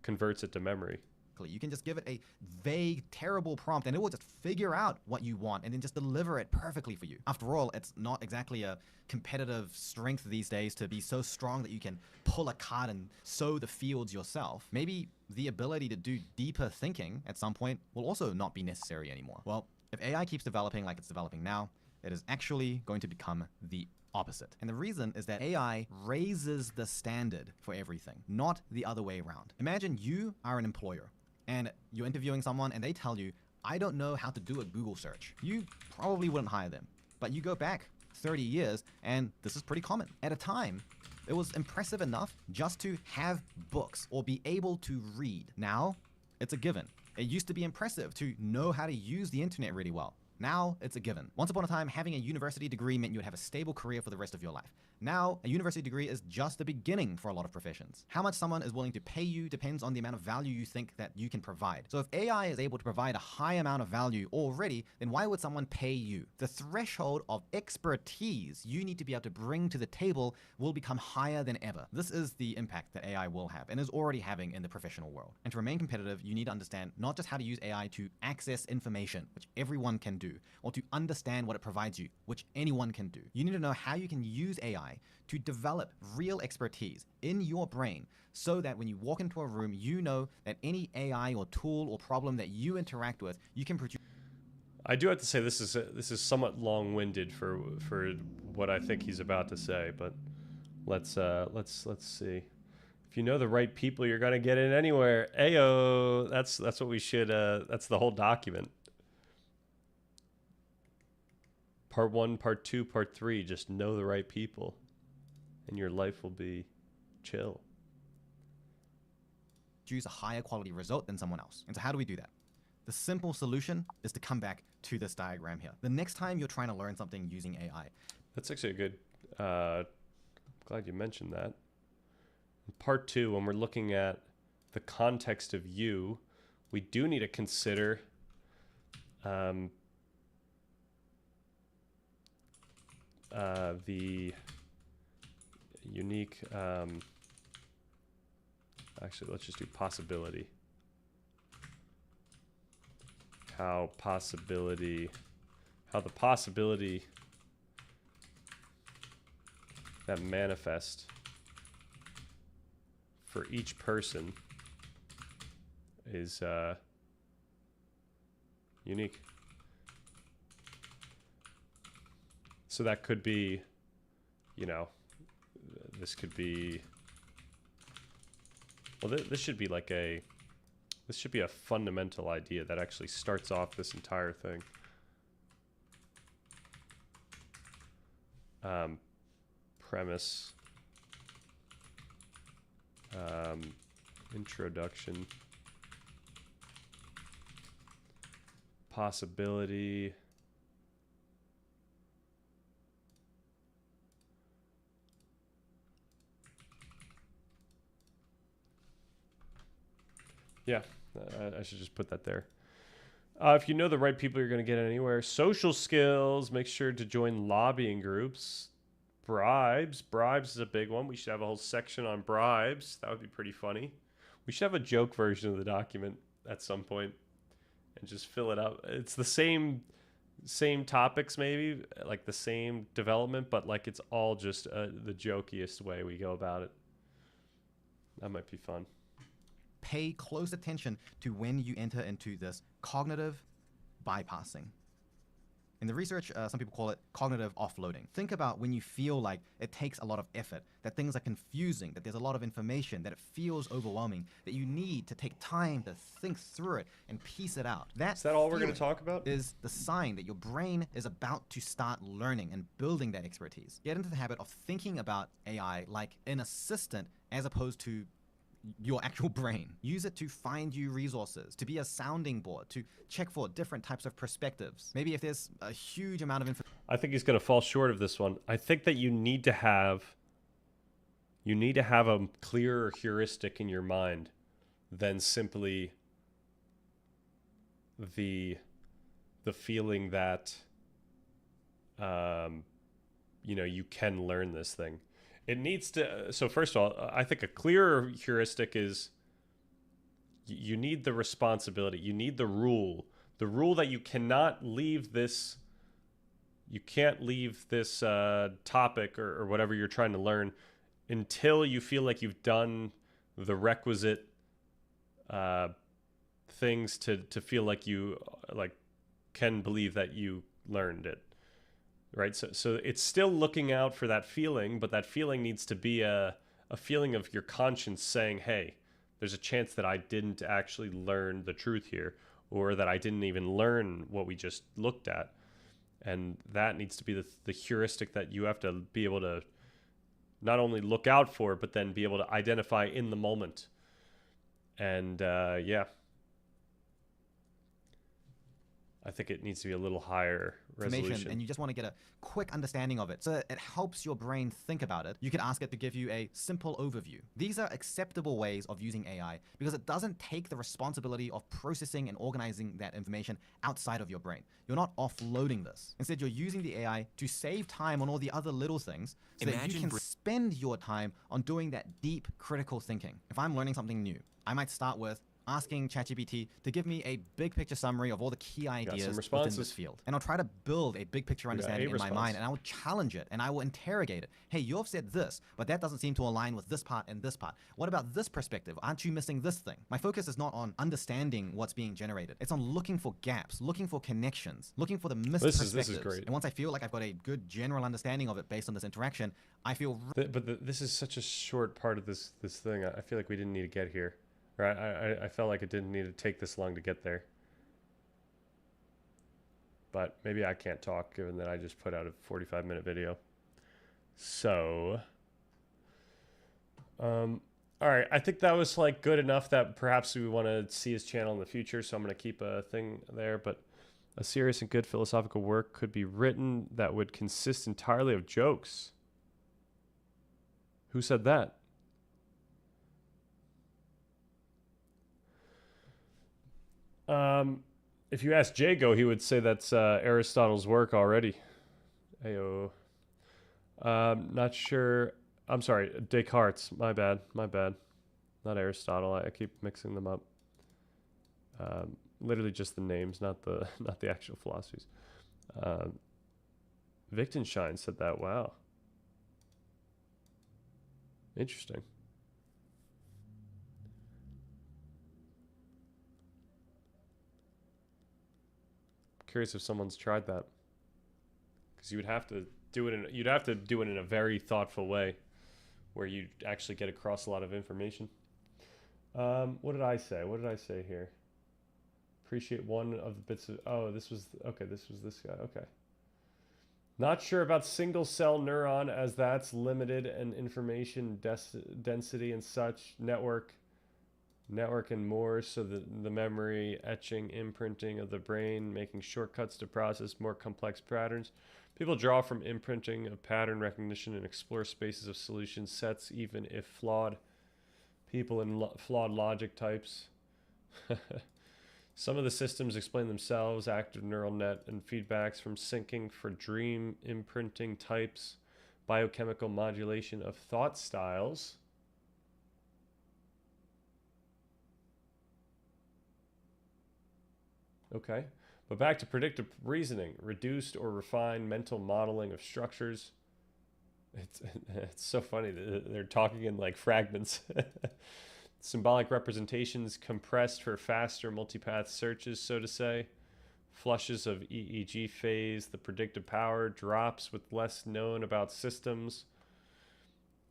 converts it to memory. You can just give it a vague, terrible prompt and it will just figure out what you want and then just deliver it perfectly for you. After all, it's not exactly a competitive strength these days to be so strong that you can pull a card and sow the fields yourself. Maybe the ability to do deeper thinking at some point will also not be necessary anymore. Well, if AI keeps developing like it's developing now, it is actually going to become the opposite. And the reason is that AI raises the standard for everything, not the other way around. Imagine you are an employer and you're interviewing someone and they tell you, I don't know how to do a Google search. You probably wouldn't hire them. But you go back 30 years and this is pretty common. At a time, it was impressive enough just to have books or be able to read. Now, it's a given. It used to be impressive to know how to use the internet really well. Now, it's a given. Once upon a time, having a university degree meant you would have a stable career for the rest of your life. Now, a university degree is just the beginning for a lot of professions. How much someone is willing to pay you depends on the amount of value you think that you can provide. So if AI is able to provide a high amount of value already, then why would someone pay you? The threshold of expertise you need to be able to bring to the table will become higher than ever. This is the impact that AI will have and is already having in the professional world. And to remain competitive, you need to understand not just how to use AI to access information, which everyone can do, or to understand what it provides you, which anyone can do. You need to know how you can use AI to develop real expertise in your brain so that when you walk into a room, you know that any AI or tool or problem that you interact with, you can produce. I do have to say this is somewhat long-winded for what I think he's about to say, but let's see. If you know the right people, you're gonna get in anywhere. Ayo, that's what we should. That's the whole document. Part 1, Part 2, Part 3, just know the right people and your life will be chill. Choose a higher quality result than someone else. And so how do we do that? The simple solution is to come back to this diagram here. The next time you're trying to learn something using AI. That's actually a good, glad you mentioned that. In Part 2, when we're looking at the context of you, we do need to consider the unique, actually, let's just do possibility. How the possibility that manifest for each person is unique. So that could be, this could be, well, this should be like this should be a fundamental idea that actually starts off this entire thing. Premise, introduction, possibility, yeah, I should just put that there. If you know the right people, you're going to get anywhere. Social skills, make sure to join lobbying groups. Bribes is a big one. We should have a whole section on bribes. That would be pretty funny. We should have a joke version of the document at some point and just fill it up. It's the same topics, maybe like the same development, but like it's all just the jokiest way we go about it. That might be fun. pay close attention to when you enter into this cognitive bypassing. In the research, some people call it cognitive offloading. Think about when you feel like it takes a lot of effort, that things are confusing, that there's a lot of information, that it feels overwhelming, that you need to take time to think through it and piece it out. Is that all we're going to talk about? Is the sign that your brain is about to start learning and building that expertise. Get into the habit of thinking about AI like an assistant as opposed to your actual brain. Use it to find you resources, to be a sounding board, to check for different types of perspectives. Maybe if there's a huge amount of information. I think he's going to fall short of this one. I think that you need to have a clearer heuristic in your mind than simply the feeling that you can learn this thing. It needs to, so first of all, I think a clearer heuristic is you need the responsibility. You need the rule that you cannot leave this, topic or whatever you're trying to learn until you feel like you've done the requisite things to feel like you can believe that you learned it. Right, so it's still looking out for that feeling, but that feeling needs to be a feeling of your conscience saying, hey, there's a chance that I didn't actually learn the truth here, or that I didn't even learn what we just looked at. And that needs to be the heuristic that you have to be able to not only look out for, but then be able to identify in the moment. And I think it needs to be a little higher resolution. And you just want to get a quick understanding of it. So it helps your brain think about it. You can ask it to give you a simple overview. These are acceptable ways of using AI because it doesn't take the responsibility of processing and organizing that information outside of your brain. You're not offloading this. Instead, you're using the AI to save time on all the other little things so that you can spend your time on doing that deep critical thinking. If I'm learning something new, I might start with asking ChatGPT to give me a big picture summary of all the key ideas within this field. And I'll try to build a big picture understanding in my mind, and I will challenge it and I will interrogate it. Hey, you've said this, but that doesn't seem to align with this part and this part. What about this perspective? Aren't you missing this thing? My focus is not on understanding what's being generated. It's on looking for gaps, looking for connections, looking for the missed perspectives. This is great. And once I feel like I've got a good general understanding of it based on this interaction, I feel... This is such a short part of this thing. I feel like we didn't need to get here. Right, I felt like it didn't need to take this long to get there. But maybe I can't talk given that I just put out a 45-minute video. So, all right, I think that was like good enough that perhaps we want to see his channel in the future, so I'm going to keep a thing there. But a serious and good philosophical work could be written that would consist entirely of jokes. Who said that? If you ask Jago, he would say that's Aristotle's work already. Ayo. Not sure. I'm sorry, Descartes. My bad. Not Aristotle. I keep mixing them up. Literally just the names, not the actual philosophies. Wittgenstein said that. Wow. Interesting. Curious if someone's tried that, because you would have to do it in a very thoughtful way where you actually get across a lot of information. What did I say here? Appreciate one of the bits of this was this guy. Okay, not sure about single cell neuron, as that's limited and information density and such, network and more, so the memory, etching, imprinting of the brain, making shortcuts to process more complex patterns. People draw from imprinting of pattern recognition and explore spaces of solution sets, even if flawed. People in flawed logic types. Some of the systems explain themselves, active neural net and feedbacks from syncing for dream imprinting types, biochemical modulation of thought styles. Okay, but back to predictive reasoning, reduced or refined mental modeling of structures. It's so funny that they're talking in like fragments. Symbolic representations compressed for faster multipath searches, so to say. Flushes of EEG phase. The predictive power drops with less known about systems.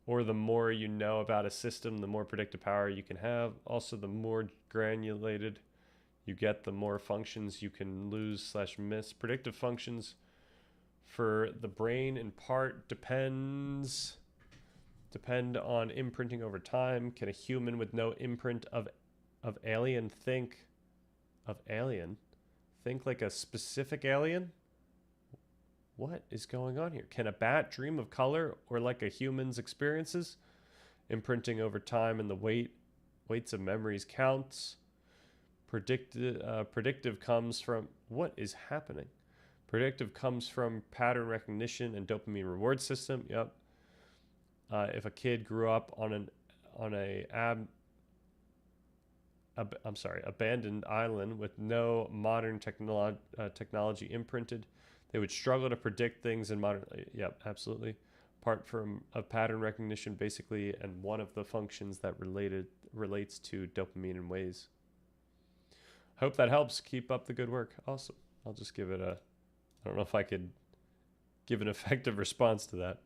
Or the more you know about a system, the more predictive power you can have. Also, the more granulated you get, the more functions you can lose/miss. Predictive functions for the brain in part depend on imprinting over time. Can a human with no imprint of alien think like a specific alien? What is going on here? Can a bat dream of color or like a human's experiences? Imprinting over time and the weights of memories counts. Predictive comes from, what is happening? Predictive comes from pattern recognition and dopamine reward system. Yep. If a kid grew up on abandoned island with no modern technology imprinted, they would struggle to predict things in modern. Yep, absolutely. Apart from a pattern recognition, basically, and one of the functions that relates to dopamine and ways. Hope that helps. Keep up the good work. Awesome. I'll just give it a. I don't know if I could give an effective response to that,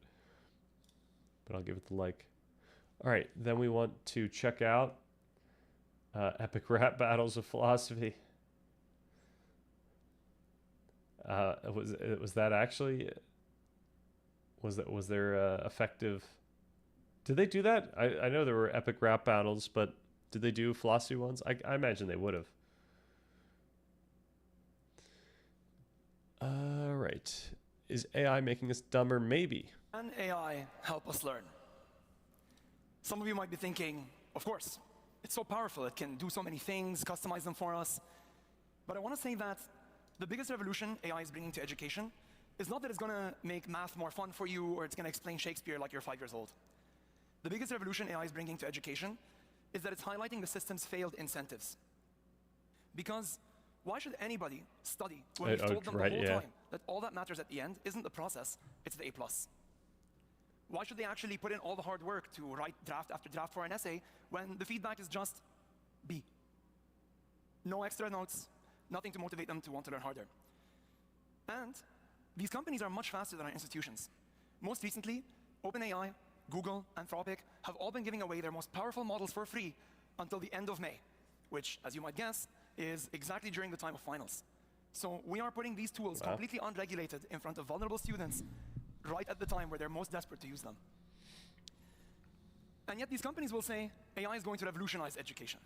but I'll give it the like. All right, then we want to check out Epic Rap Battles of Philosophy. Was that actually? Was there effective? Did they do that? I know there were epic rap battles, but did they do philosophy ones? I imagine they would have. All right. Is AI making us dumber? Maybe. Can AI help us learn? Some of you might be thinking, of course, it's so powerful. It can do so many things, customize them for us. But I want to say that the biggest revolution AI is bringing to education is not that it's going to make math more fun for you or it's going to explain Shakespeare like you're 5 years old. The biggest revolution AI is bringing to education is that it's highlighting the system's failed incentives. Because why should anybody study when we've told them the whole time that all that matters at the end isn't the process, it's the A+. Why should they actually put in all the hard work to write draft after draft for an essay when the feedback is just B? No extra notes, nothing to motivate them to want to learn harder. And these companies are much faster than our institutions. Most recently, OpenAI, Google, Anthropic have all been giving away their most powerful models for free until the end of May, which, as you might guess, is exactly during the time of finals. So we are putting these tools completely unregulated in front of vulnerable students right at the time where they're most desperate to use them. And yet these companies will say AI is going to revolutionize education,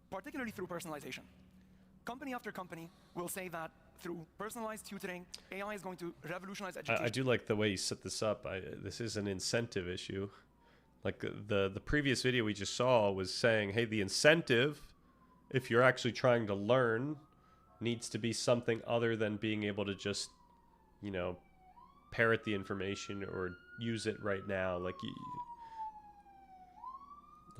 particularly through personalization. Company after company will say that through personalized tutoring, AI is going to revolutionize education. I do like the way you set this up. This is an incentive issue. Like the previous video we just saw was saying, hey, the incentive, if you're actually trying to learn, needs to be something other than being able to just, you know, parrot the information or use it right now. Like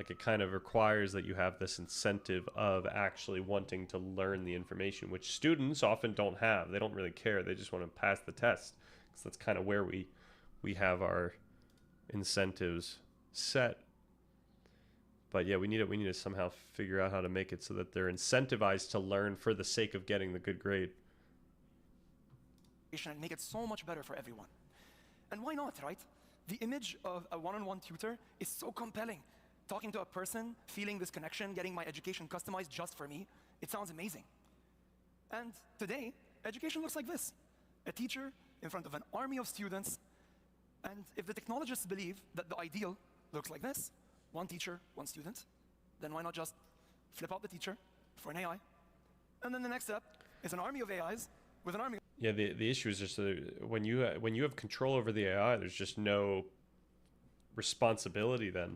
it kind of requires that you have this incentive of actually wanting to learn the information, which students often don't have. They don't really care. They just want to pass the test. So that's kind of where we have our incentives set. But yeah, we need to somehow figure out how to make it so that they're incentivized to learn for the sake of getting the good grade. And make it so much better for everyone. And why not, right? The image of a one-on-one tutor is so compelling. Talking to a person, feeling this connection, getting my education customized just for me, it sounds amazing. And today, education looks like this. A teacher in front of an army of students. And if the technologists believe that the ideal looks like this, one teacher, one student, then why not just flip out the teacher for an AI? And then the next step is an army of AIs with an army. Yeah, the issue is just when you have control over the AI, there's just no responsibility then.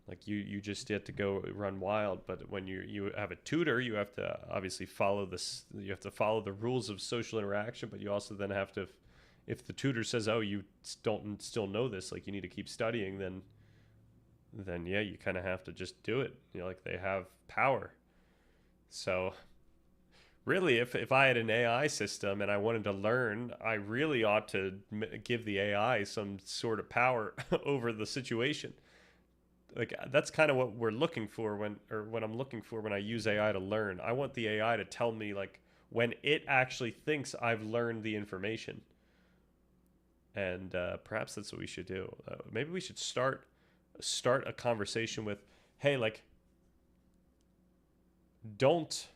Like you just get to go run wild, but when you have a tutor, you have to obviously follow this. You have to follow the rules of social interaction, but you also then have to, if the tutor says, "Oh, you don't still know this, like you need to keep studying," then yeah, you kind of have to just do it. You know, like they have power. So really, if I had an AI system and I wanted to learn, I really ought to give the AI some sort of power over the situation. Like that's kind of what we're looking for what I'm looking for when I use AI to learn. I want the AI to tell me like when it actually thinks I've learned the information. And perhaps that's what we should do. Maybe we should start a conversation with, hey, like, don't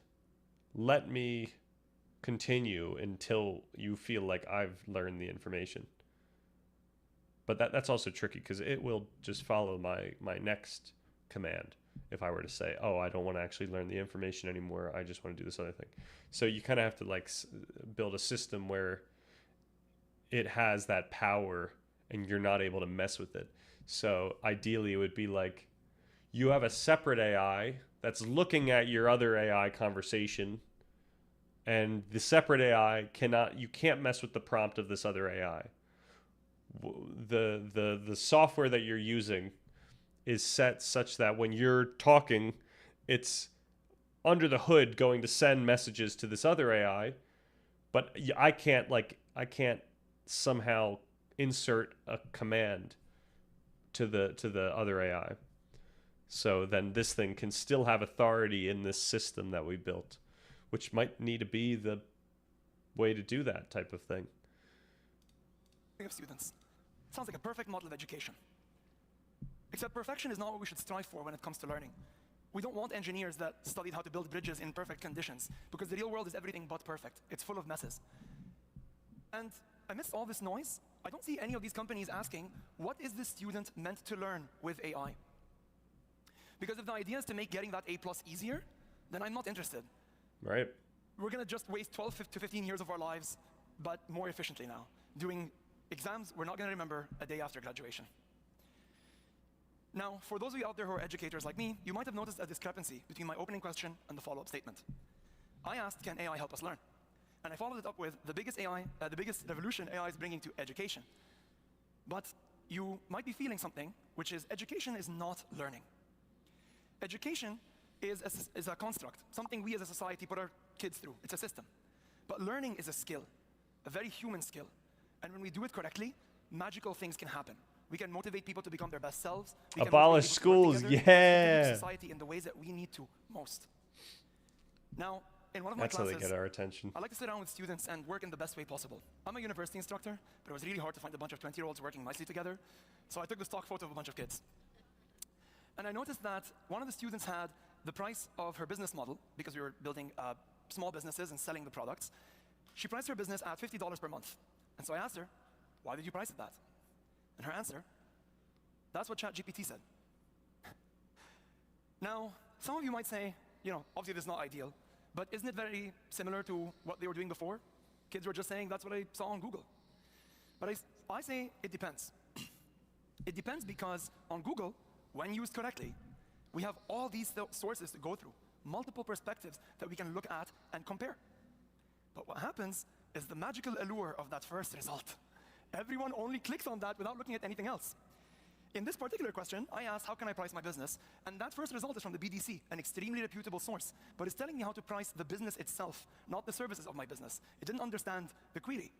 let me continue until you feel like I've learned the information. But that's also tricky because it will just follow my next command. If I were to say, oh, I don't want to actually learn the information anymore, I just want to do this other thing. So you kind of have to like build a system where it has that power and you're not able to mess with it. So ideally it would be like you have a separate AI that's looking at your other AI conversation, and the separate AI you can't mess with the prompt of this other AI. The software that you're using is set such that when you're talking, it's under the hood going to send messages to this other AI, but I can't somehow insert a command to the other AI. So then this thing can still have authority in this system that we built, which might need to be the way to do that type of thing. Of students. Sounds like a perfect model of education. Except perfection is not what we should strive for when it comes to learning. We don't want engineers that studied how to build bridges in perfect conditions, because the real world is everything but perfect. It's full of messes. And amidst all this noise, I don't see any of these companies asking, what is the student meant to learn with AI? Because if the idea is to make getting that A+ easier, then I'm not interested. Right. We're going to just waste 12 to 15 years of our lives, but more efficiently now, doing exams we're not going to remember a day after graduation. Now, for those of you out there who are educators like me, you might have noticed a discrepancy between my opening question and the follow-up statement. I asked, can AI help us learn? And I followed it up with the biggest revolution AI is bringing to education. But you might be feeling something, which is education is not learning. Education is a construct, something we as a society put our kids through. It's a system. But learning is a skill, a very human skill. And when we do it correctly, magical things can happen. We can motivate people to become their best selves. We abolish schools, yeah. Society in the ways that we need to most. Now, in one of my That's classes, how they get our attention. I like to sit down with students and work in the best way possible. I'm a university instructor, but it was really hard to find a bunch of 20-year-olds working nicely together. So I took the stock photo of a bunch of kids. And I noticed that one of the students had the price of her business model, because we were building small businesses and selling the products. She priced her business at $50 per month. And so I asked her, why did you price it that? And her answer, that's what ChatGPT said. Now, some of you might say, obviously this is not ideal, but isn't it very similar to what they were doing before? Kids were just saying, that's what I saw on Google. But I say it depends. It depends because on Google, when used correctly, we have all these sources to go through, multiple perspectives that we can look at and compare. But what happens is the magical allure of that first result. Everyone only clicks on that without looking at anything else. In this particular question, I asked, how can I price my business? And that first result is from the BDC, an extremely reputable source. But it's telling me how to price the business itself, not the services of my business. It didn't understand the query.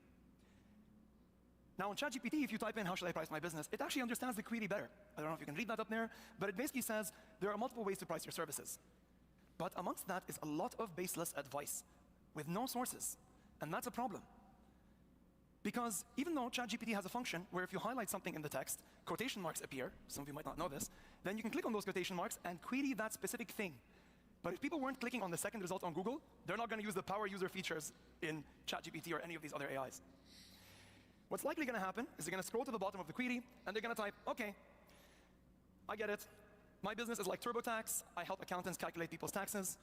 Now, in ChatGPT, if you type in, how should I price my business, it actually understands the query better. I don't know if you can read that up there, but it basically says there are multiple ways to price your services. But amongst that is a lot of baseless advice with no sources. And that's a problem. Because even though ChatGPT has a function where if you highlight something in the text, quotation marks appear, some of you might not know this, then you can click on those quotation marks and query that specific thing. But if people weren't clicking on the second result on Google, they're not going to use the power user features in ChatGPT or any of these other AIs. What's likely going to happen is they're going to scroll to the bottom of the query and they're going to type, okay, I get it. My business is like TurboTax. I help accountants calculate people's taxes.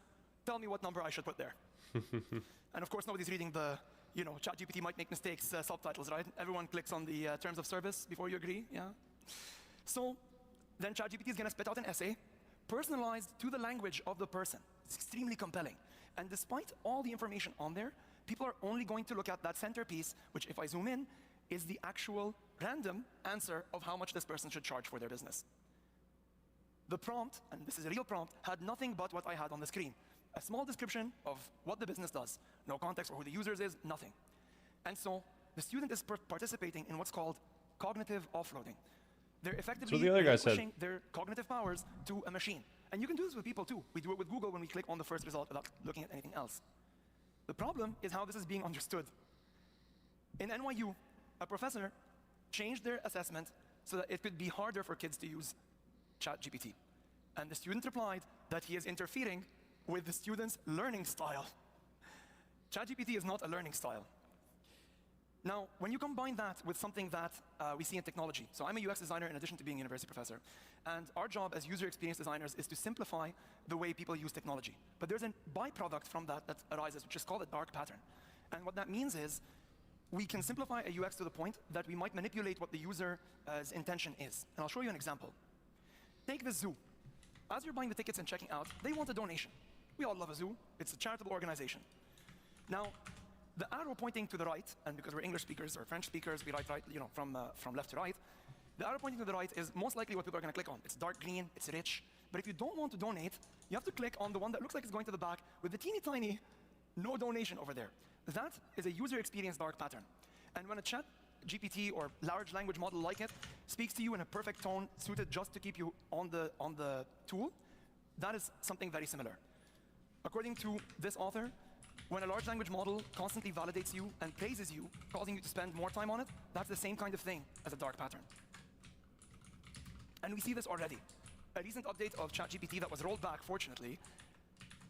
Tell me what number I should put there. And of course, nobody's reading the ChatGPT might make mistakes, subtitles, right? Everyone clicks on the terms of service before you agree, yeah? So then ChatGPT is going to spit out an essay personalized to the language of the person. It's extremely compelling. And despite all the information on there, people are only going to look at that centerpiece, which if I zoom in, is the actual random answer of how much this person should charge for their business. The prompt, and this is a real prompt, had nothing but what I had on the screen. A small description of what the business does. No context for who the users is, nothing. And so the student is participating in what's called cognitive offloading. They're effectively the other guy said. pushing their cognitive powers to a machine. And you can do this with people too. We do it with Google when we click on the first result without looking at anything else. The problem is how this is being understood. In NYU, a professor changed their assessment so that it could be harder for kids to use ChatGPT. And the student replied that he is interfering with the student's learning style. ChatGPT is not a learning style. Now, when you combine that with something that we see in technology, so I'm a UX designer in addition to being a university professor, and our job as user experience designers is to simplify the way people use technology. But there's a byproduct from that that arises, which is called a dark pattern. And what that means is we can simplify a UX to the point that we might manipulate what the user's intention is. And I'll show you an example. Take the zoo. As you're buying the tickets and checking out, they want a donation. We all love a zoo. It's a charitable organization. Now, the arrow pointing to the right, and because we're English speakers or French speakers, we write right, from left to right. The arrow pointing to the right is most likely what people are going to click on. It's dark green, it's rich. But if you don't want to donate, you have to click on the one that looks like it's going to the back with the teeny tiny no donation over there. That is a user experience dark pattern. And when a chat GPT or large language model like it speaks to you in a perfect tone suited just to keep you on the tool, that is something very similar. According to this author, when a large language model constantly validates you and praises you, causing you to spend more time on it, that's the same kind of thing as a dark pattern. And we see this already. A recent update of ChatGPT that was rolled back, fortunately,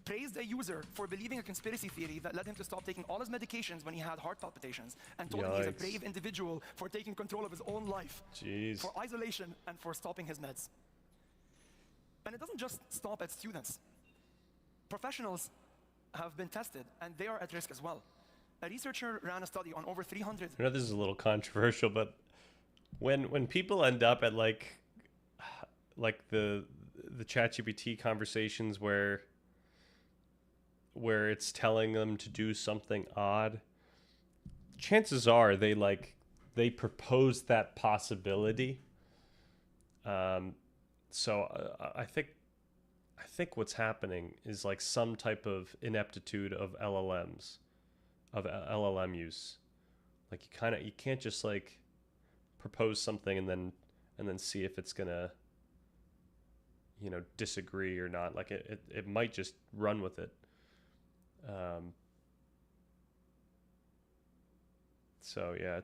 praised a user for believing a conspiracy theory that led him to stop taking all his medications when he had heart palpitations, and told him he's a brave individual for taking control of his own life, for isolation and for stopping his meds. And it doesn't just stop at students. Professionals have been tested, and they are at risk as well. A researcher ran a study on over 300. I know this is a little controversial, but when people end up at like the ChatGPT conversations where it's telling them to do something odd, chances are they propose that possibility. So I think what's happening is like some type of ineptitude of LLMs, of LLM use. Like you can't just like propose something and then see if it's gonna, disagree or not. Like it might just run with it. So yeah,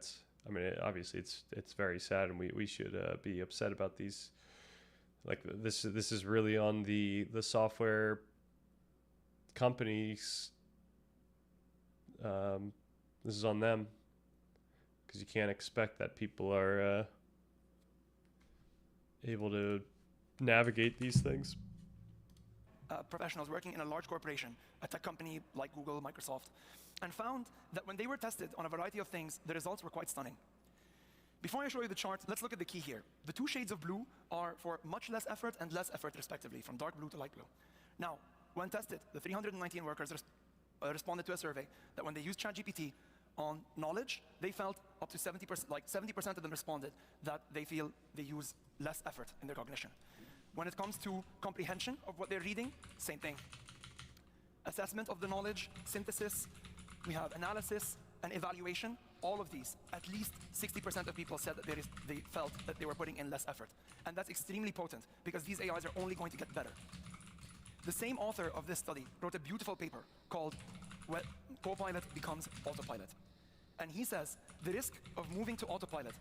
obviously it's very sad, and we should be upset about these. Like this is really on the software companies. This is on them, because you can't expect that people are able to navigate these things. Professionals working in a large corporation, a tech company like Google, Microsoft, and found that when they were tested on a variety of things, the results were quite stunning. Before I show you the chart, let's look at the key here. The two shades of blue are for much less effort and less effort, respectively, from dark blue to light blue. Now, when tested, the 319 workers responded to a survey that when they used ChatGPT on knowledge, they felt up to 70%, like 70% of them responded that they feel they use less effort in their cognition. When it comes to comprehension of what they're reading, same thing. Assessment of the knowledge, synthesis, we have analysis and evaluation. All of these, at least 60% of people said that they felt that they were putting in less effort. And that's extremely potent, because these AIs are only going to get better. The same author of this study wrote a beautiful paper called When Copilot Becomes Autopilot. And he says the risk of moving to autopilot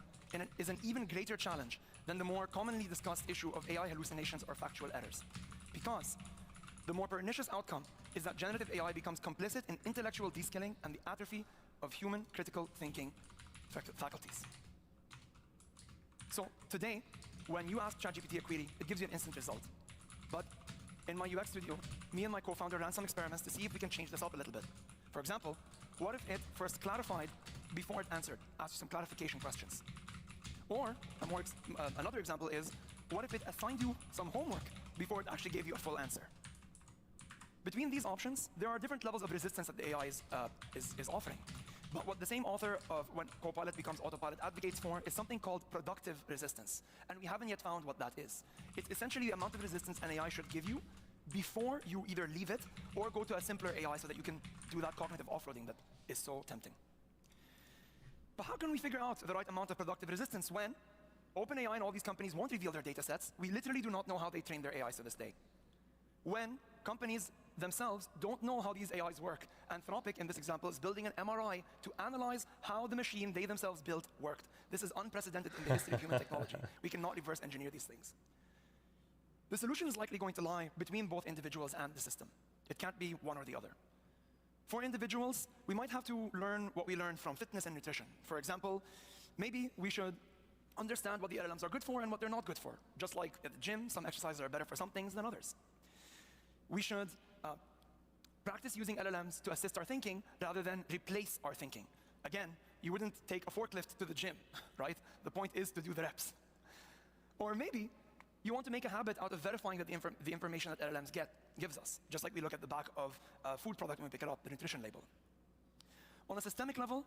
is an even greater challenge than the more commonly discussed issue of AI hallucinations or factual errors. Because the more pernicious outcome is that generative AI becomes complicit in intellectual deskilling and the atrophy of human critical thinking faculties. So today, when you ask ChatGPT a query, it gives you an instant result. But in my UX studio, me and my co-founder ran some experiments to see if we can change this up a little bit. For example, what if it first clarified before it answered, asked you some clarification questions? Or another example is, what if it assigned you some homework before it actually gave you a full answer? Between these options, there are different levels of resistance that the AI is offering. But what the same author of When Copilot Becomes Autopilot advocates for is something called productive resistance. And we haven't yet found what that is. It's essentially the amount of resistance an AI should give you before you either leave it or go to a simpler AI so that you can do that cognitive off-roading that is so tempting. But how can we figure out the right amount of productive resistance when OpenAI and all these companies won't reveal their data sets. We literally do not know how they train their AIs to this day. When companies themselves don't know how these AIs work. Anthropic, in this example, is building an MRI to analyze how the machine they themselves built worked. This is unprecedented in the history of human technology. We cannot reverse engineer these things. The solution is likely going to lie between both individuals and the system. It can't be one or the other. For individuals, we might have to learn what we learned from fitness and nutrition. For example, maybe we should understand what the LLMs are good for and what they're not good for. Just like at the gym, some exercises are better for some things than others. We should practice using LLMs to assist our thinking rather than replace our thinking. Again, you wouldn't take a forklift to the gym, right? The point is to do the reps. Or maybe you want to make a habit out of verifying that the information that LLMs gives us, just like we look at the back of a food product when we pick it up, the nutrition label. On a systemic level,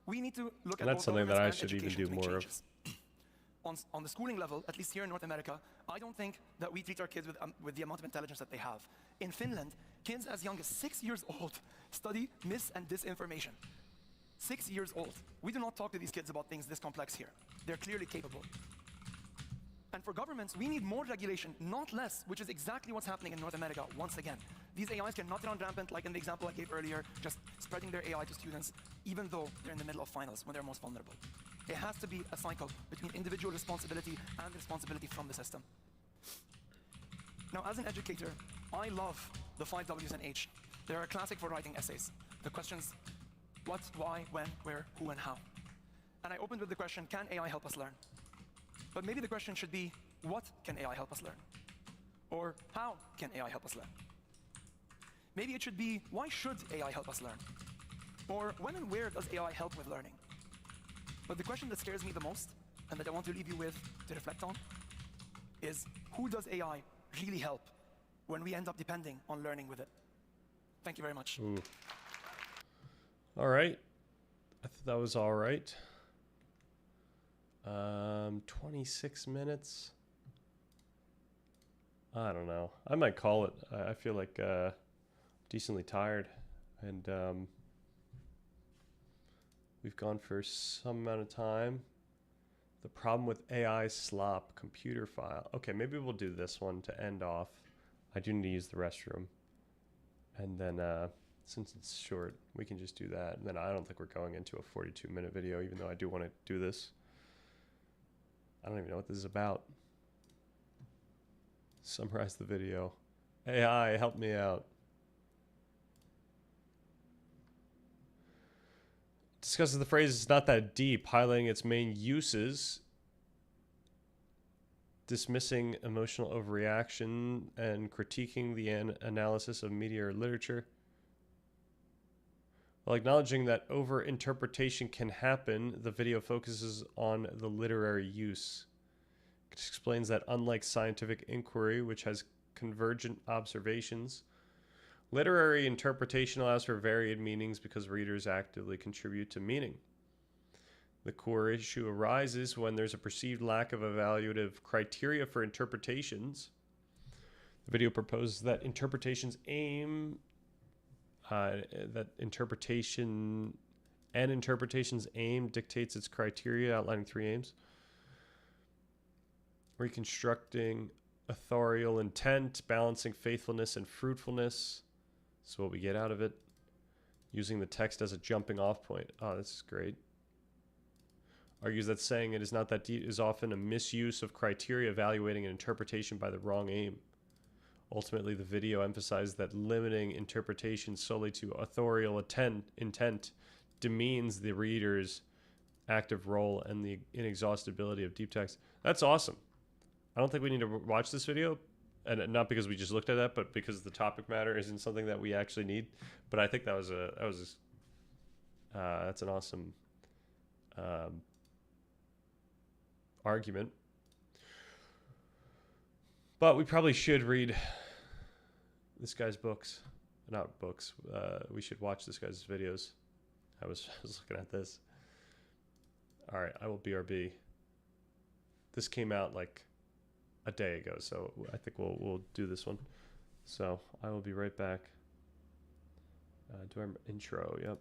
we need to look at that's something that I should even education do to make more changes. On the schooling level, at least here in North America, I don't think that we treat our kids with the amount of intelligence that they have. In Finland, kids as young as 6 years old study mis- and disinformation. 6 years old. We do not talk to these kids about things this complex here. They're clearly capable. And for governments, we need more regulation, not less, which is exactly what's happening in North America once again. These AIs cannot run rampant, like in the example I gave earlier, just spreading their AI to students, even though they're in the middle of finals, when they're most vulnerable. It has to be a cycle between individual responsibility and responsibility from the system. Now, as an educator, I love the 5 W's and H. They're a classic for writing essays. The questions, what, why, when, where, who, and how. And I opened with the question, can AI help us learn? But maybe the question should be, what can AI help us learn? Or how can AI help us learn? Maybe it should be, why should AI help us learn? Or when and where does AI help with learning? But the question that scares me the most, and that I want to leave you with to reflect on, is who does AI really help when we end up depending on learning with it? Thank you very much. Ooh. All right. I thought that was all right. 26 minutes. I don't know. I might call it. I feel like decently tired, and we've gone for some amount of time. The problem with AI slop, computer file. Okay, maybe we'll do this one to end off. I do need to use the restroom. And then since it's short, we can just do that. And then I don't think we're going into a 42-minute video, even though I do want to do this. I don't even know what this is about. Summarize the video. AI, help me out. Discusses the phrase, it's not that deep, highlighting its main uses, dismissing emotional overreaction, and critiquing the analysis of media or literature. While acknowledging that over-interpretation can happen, the video focuses on the literary use. It explains that unlike scientific inquiry, which has convergent observations, literary interpretation allows for varied meanings because readers actively contribute to meaning. The core issue arises when there's a perceived lack of evaluative criteria for interpretations. The video proposes that interpretation's aim interpretation's aim dictates its criteria, outlining 3 aims. Reconstructing authorial intent, balancing faithfulness and fruitfulness. So what we get out of it. Using the text as a jumping off point. Oh, this is great. Argues that saying it is not that deep is often a misuse of criteria evaluating an interpretation by the wrong aim. Ultimately, the video emphasized that limiting interpretation solely to authorial intent demeans the reader's active role and the inexhaustibility of deep text. That's awesome. I don't think we need to watch this video, and not because we just looked at that, but because the topic matter isn't something that we actually need. But I think that's an awesome argument. But we probably should read this guy's books. Not books. We should watch this guy's videos. I was looking at this. All right, I will BRB. This came out like a day ago, so I think we'll do this one. So I will be right back. Do our intro. Yep.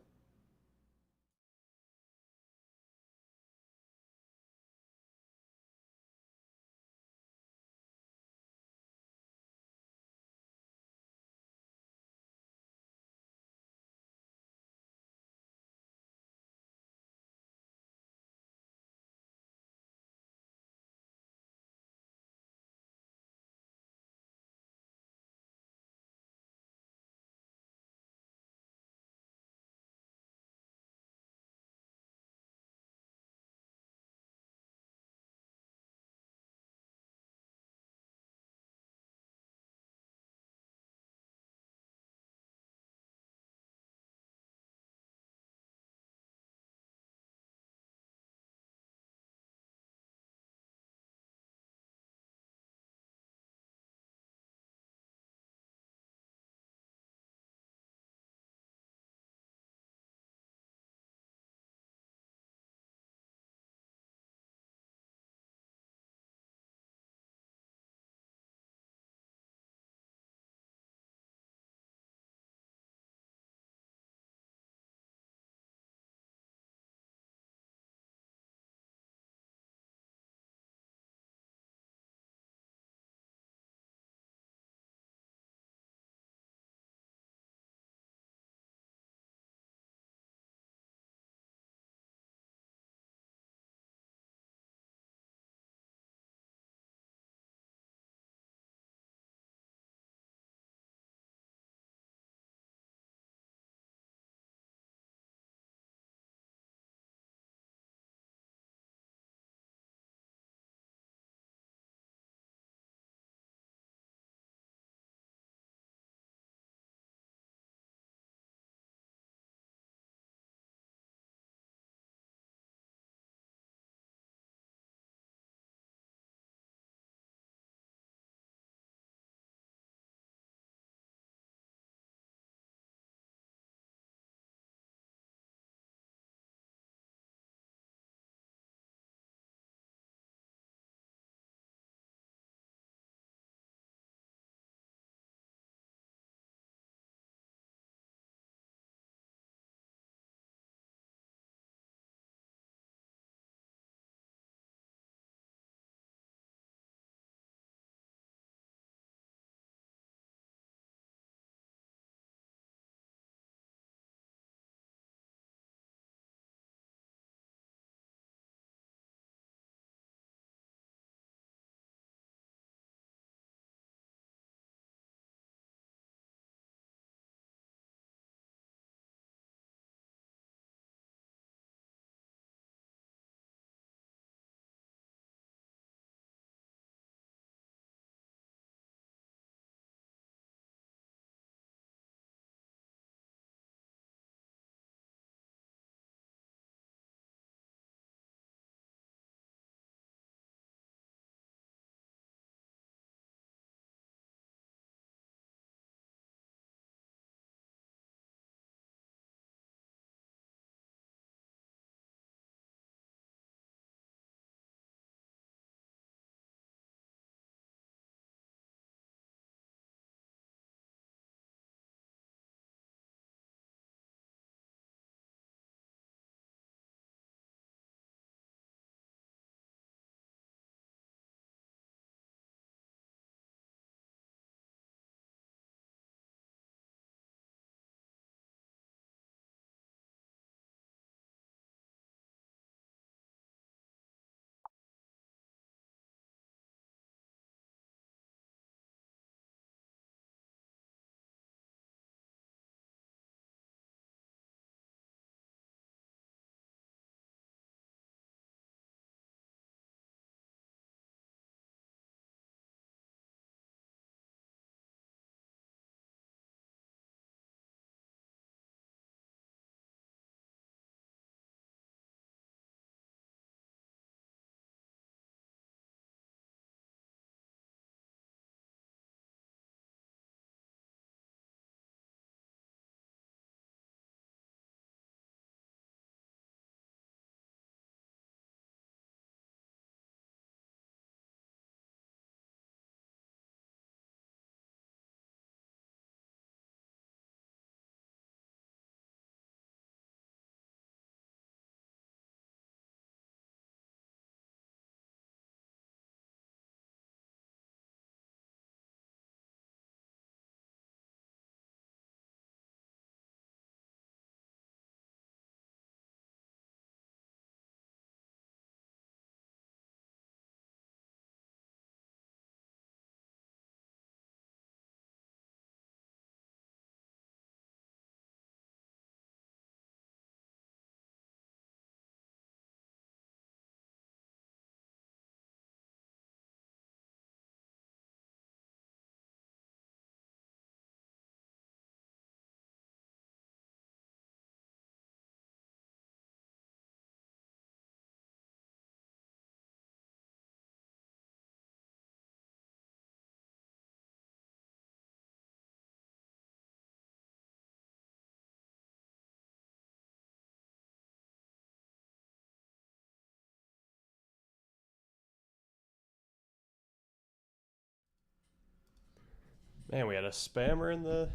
Man, we had a spammer in the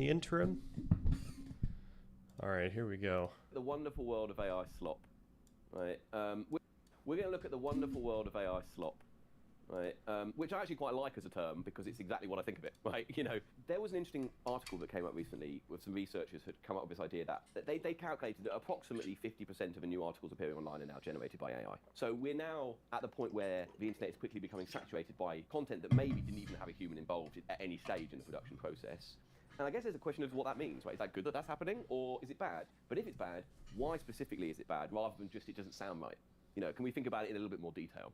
interim. All right, here we go. The wonderful world of AI slop, right? We're going to look at the wonderful world of AI slop, right? Which I actually quite like as a term because it's exactly what I think of it, right? You know, there was an interesting article that came up recently with some researchers who had come up with this idea that they calculated that approximately 50% of the new articles appearing online are now generated by AI. So we're now at the point where the internet is quickly becoming saturated by content that maybe didn't even have a human involved at any stage in the production process. And I guess there's a question of what that means, right? Is that good that that's happening, or is it bad? But if it's bad, why specifically is it bad, rather than just it doesn't sound right? You know, can we think about it in a little bit more detail?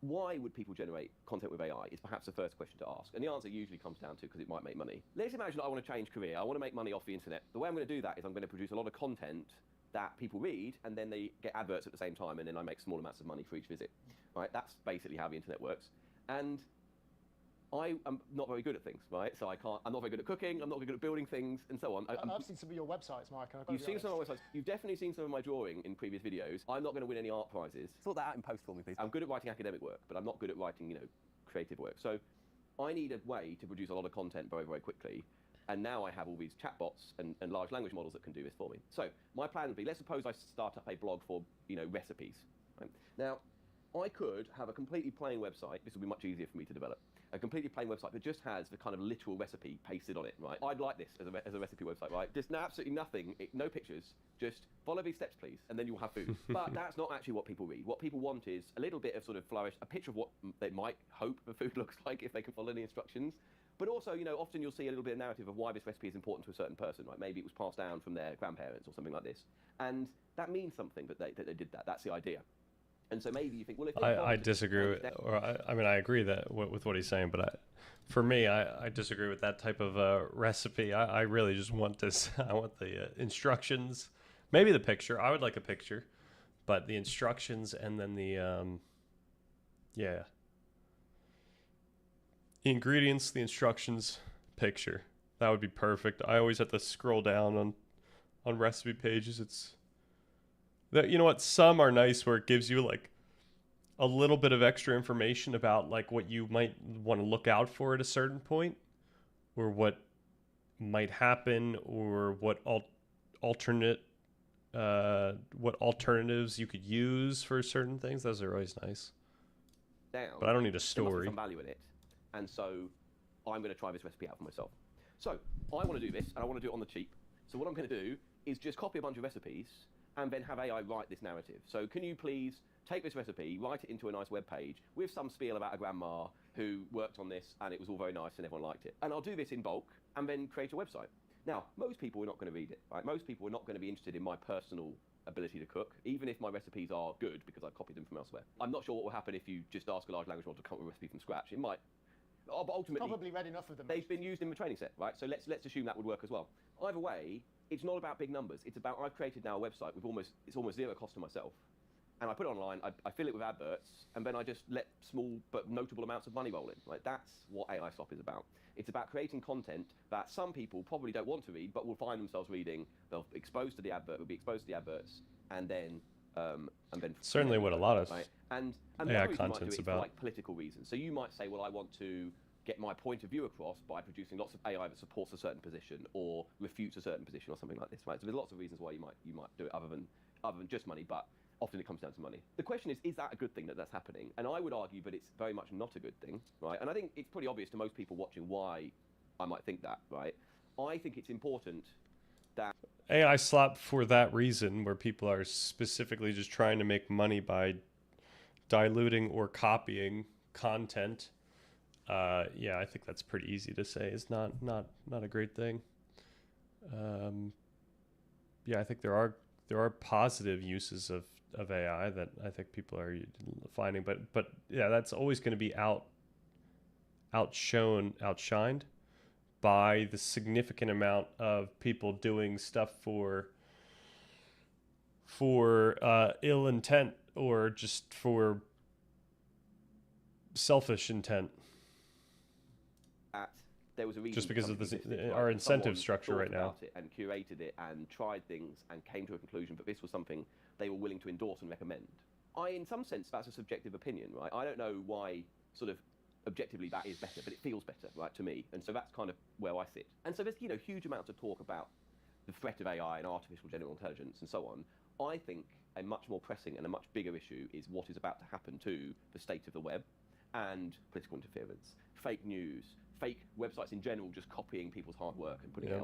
Why would people generate content with AI is perhaps the first question to ask. And the answer usually comes down to because it might make money. Let's imagine I want to change career. I want to make money off the internet. The way I'm going to do that is I'm going to produce a lot of content that people read, and then they get adverts at the same time, and then I make small amounts of money for each visit. Right? That's basically how the internet works. And I am not very good at things, right? So I'm not very good at cooking, I'm not very good at building things, and so on. I've seen some of your websites, Mike. You've seen some of my websites. You've definitely seen some of my drawing in previous videos. I'm not going to win any art prizes. Sort that out in post for me, please. I'm good at writing academic work, but I'm not good at writing, you know, creative work. So I need a way to produce a lot of content very, very quickly. And now I have all these chatbots and large language models that can do this for me. So my plan would be, let's suppose I start up a blog for, you know, recipes. Right? Now, I could have a completely plain website. This would be much easier for me to develop. A completely plain website that just has the kind of literal recipe pasted on it, right? I'd like this as a recipe website, right? Just absolutely nothing, no pictures, just follow these steps, please, and then you'll have food. But that's not actually what people read. What people want is a little bit of sort of flourish, a picture of what they might hope the food looks like if they can follow the instructions. But also, you know, often you'll see a little bit of narrative of why this recipe is important to a certain person, right? Maybe it was passed down from their grandparents or something like this. And that means something that they did that. That's the idea. And so maybe you think, well, if I disagree with, or I mean, I agree that with what he's saying, but for me, I disagree with that type of recipe. I really just want this. I want the instructions, maybe the picture. I would like a picture, but the instructions and then the the ingredients, the instructions, picture. That would be perfect. I always have to scroll down on recipe pages. It's that, you know what, some are nice where it gives you like a little bit of extra information about like what you might want to look out for at a certain point, or what might happen, or what alternatives you could use for certain things. Those are always nice. But I don't need a story. There must be some value in it. And so I'm going to try this recipe out for myself. So I want to do this, and I want to do it on the cheap. So what I'm going to do is just copy a bunch of recipes and then have AI write this narrative. So can you please take this recipe, write it into a nice web page with some spiel about a grandma who worked on this and it was all very nice and everyone liked it. And I'll do this in bulk and then create a website. Now, most people are not going to read it, right? Most people are not going to be interested in my personal ability to cook, even if my recipes are good because I've copied them from elsewhere. I'm not sure what will happen if you just ask a large language model to come up with a recipe from scratch. It might, but ultimately, probably read enough of them. They've been used in the training set, right? So let's assume that would work as well. Either way, it's not about big numbers. It's about, I've created now a website with it's almost zero cost to myself. And I put it online, I fill it with adverts, and then I just let small but notable amounts of money roll in. Right? That's what AI Slop is about. It's about creating content that some people probably don't want to read, but will find themselves reading. They'll be exposed to the advert, will be exposed to the adverts, and then certainly what a lot of right? And AI content's content's about. about. For like political reasons. So you might say, well, I want to get my point of view across by producing lots of AI that supports a certain position or refutes a certain position or something like this, right? So there's lots of reasons why you might do it other than just money, but often it comes down to money. The question is that a good thing that that's happening? And I would argue that it's very much not a good thing, right? And I think it's pretty obvious to most people watching why I might think that, right? I think it's important that AI Slop for that reason, where people are specifically just trying to make money by diluting or copying content. Yeah, I think that's pretty easy to say. It's not a great thing. Yeah, I think there are positive uses of AI that I think people are finding, but yeah, that's always going to be outshined by the significant amount of people doing stuff for ill intent or just for selfish intent. There was a reason just because of right? our incentive structure right now. It and curated it and tried things and came to a conclusion, but this was something they were willing to endorse and recommend. In some sense, that's a subjective opinion, right? I don't know why sort of objectively that is better, but it feels better, right, to me. And so that's kind of where I sit. And so there's, huge amounts of talk about the threat of AI and artificial general intelligence and so on. I think a much more pressing and a much bigger issue is what is about to happen to the state of the web and political interference, fake news, fake websites in general just copying people's hard work and putting it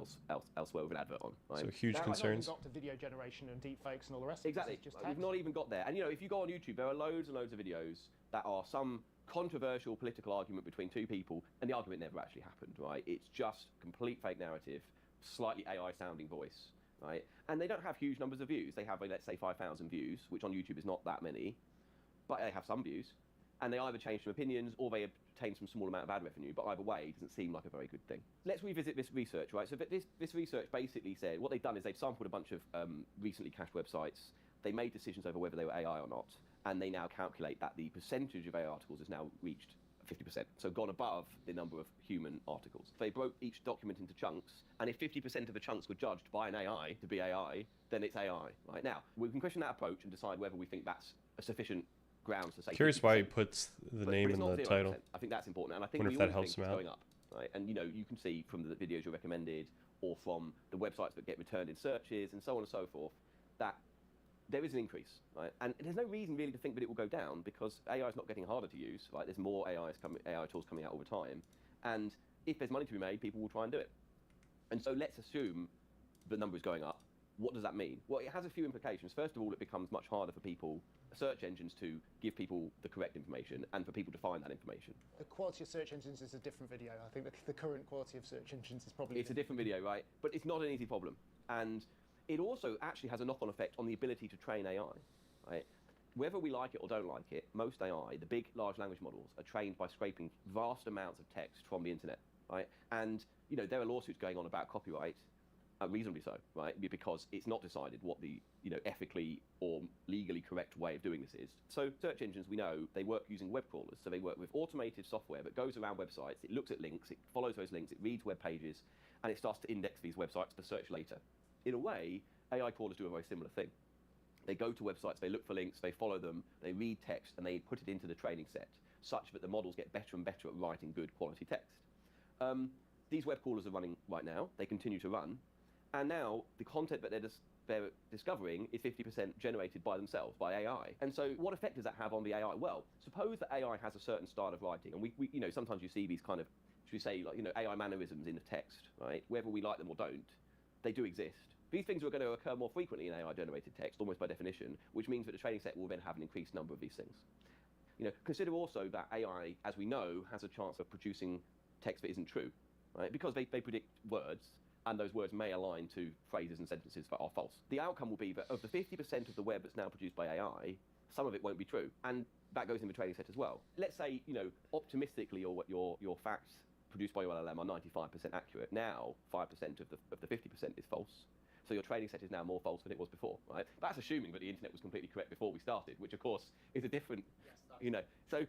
elsewhere with an advert on. Right? So huge Now, concerns. I haven't got to video generation and deep fakes and all the rest of it. Exactly. It's just We've text. not even got there. And if you go on YouTube, there are loads and loads of videos that are some controversial political argument between two people, and the argument never actually happened, right? It's just complete fake narrative, slightly AI-sounding voice, right? And they don't have huge numbers of views. They have, let's say, 5,000 views, which on YouTube is not that many, but they have some views. And they either change some opinions or they obtain some small amount of ad revenue, but either way, it doesn't seem like a very good thing. Let's revisit this research, right? So this research basically said, what they've done is they've sampled a bunch of recently cached websites. They made decisions over whether they were AI or not, and they now calculate that the percentage of AI articles has now reached 50%, so gone above the number of human articles. They broke each document into chunks, and if 50% of the chunks were judged by an AI to be AI, then it's AI, right? Now, we can question that approach and decide whether we think that's a sufficient grounds to say. Curious why he puts the name it's in not the 0%. title. I think that's important, and I think Wonder we if that all helps think him it's out. going up, right? And you can see from the videos you recommended, or from the websites that get returned in searches, and so on and so forth, that there is an increase, right? And there's no reason really to think that it will go down because AI is not getting harder to use, right? There's more AI tools coming out all the time, and if there's money to be made, people will try and do it. And so let's assume the number is going up. What does that mean? Well, it has a few implications. First of all, it becomes much harder for search engines to give people the correct information and for people to find that information. The quality of search engines is a different video. I think that the current quality of search engines is probably... It's a different video, right? But it's not an easy problem. And it also actually has a knock-on effect on the ability to train AI, right? Whether we like it or don't like it, most AI, the big large language models, are trained by scraping vast amounts of text from the internet, right? And, there are lawsuits going on about copyright, reasonably so, right? Because it's not decided what the ethically or legally correct way of doing this is. So search engines, we know, they work using web crawlers. So they work with automated software that goes around websites, it looks at links, it follows those links, it reads web pages, and it starts to index these websites for search later. In a way, AI crawlers do a very similar thing. They go to websites, they look for links, they follow them, they read text, and they put it into the training set, such that the models get better and better at writing good quality text. These web crawlers are running right now, they continue to run, and now the content that they're discovering is 50% generated by themselves, by AI. And so what effect does that have on the AI? Well, suppose that AI has a certain style of writing, and we sometimes you see these kind of, should we say, AI mannerisms in the text, right? Whether we like them or don't, they do exist. These things are going to occur more frequently in AI-generated text, almost by definition, which means that the training set will then have an increased number of these things. Consider also that AI, as we know, has a chance of producing text that isn't true, right? Because they predict words, and those words may align to phrases and sentences that are false. The outcome will be that of the 50% of the web that's now produced by AI, some of it won't be true, and that goes in the training set as well. Let's say, optimistically, your facts produced by your LLM are 95% accurate. Now, 5% of the 50% is false. So your training set is now more false than it was before, right? That's assuming that the internet was completely correct before we started, which of course is a different, So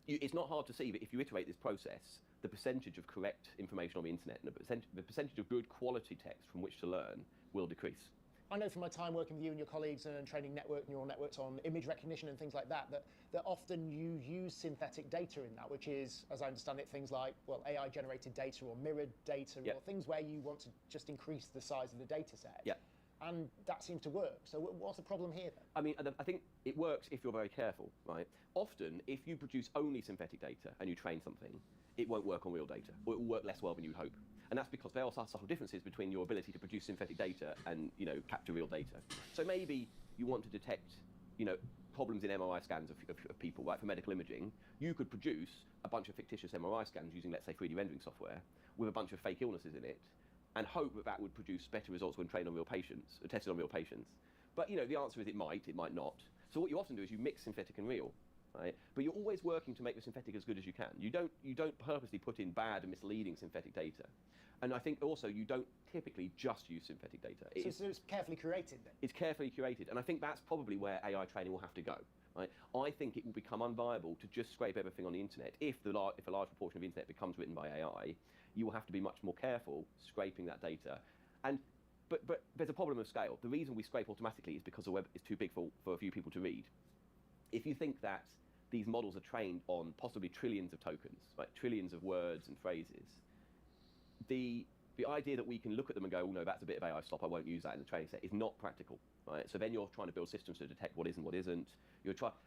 it's not hard to see that if you iterate this process, the percentage of correct information on the internet and the percentage of good quality text from which to learn will decrease. I know from my time working with you and your colleagues and training neural networks on image recognition and things like that, that often you use synthetic data in that, which is, as I understand it, things like, AI-generated data or mirrored data, or things where you want to just increase the size of the data set. Yeah. And that seems to work. So what's the problem here then? I mean, I think it works if you're very careful, right? Often, if you produce only synthetic data and you train something, it won't work on real data, or it will work less well than you'd hope. And that's because there are subtle differences between your ability to produce synthetic data and, capture real data. So maybe you want to detect, problems in MRI scans of people, right, for medical imaging. You could produce a bunch of fictitious MRI scans using, let's say, 3D rendering software with a bunch of fake illnesses in it, and hope that would produce better results when trained on real patients, or tested on real patients. But, the answer is it might not. So what you often do is you mix synthetic and real, right? But you're always working to make the synthetic as good as you can. You don't purposely put in bad and misleading synthetic data. And I think also you don't typically just use synthetic data. So it's carefully curated then? It's carefully curated, and I think that's probably where AI training will have to go. Right? I think it will become unviable to just scrape everything on the internet. If a large proportion of the internet becomes written by AI, you will have to be much more careful scraping that data. But there's a problem of scale. The reason we scrape automatically is because the web is too big for a few people to read. If you think that these models are trained on possibly trillions of tokens, right? Trillions of words and phrases. The idea that we can look at them and go, oh no, that's a bit of AI slop, I won't use that in the training set, is not practical, right? So then you're trying to build systems to detect what is and what isn't.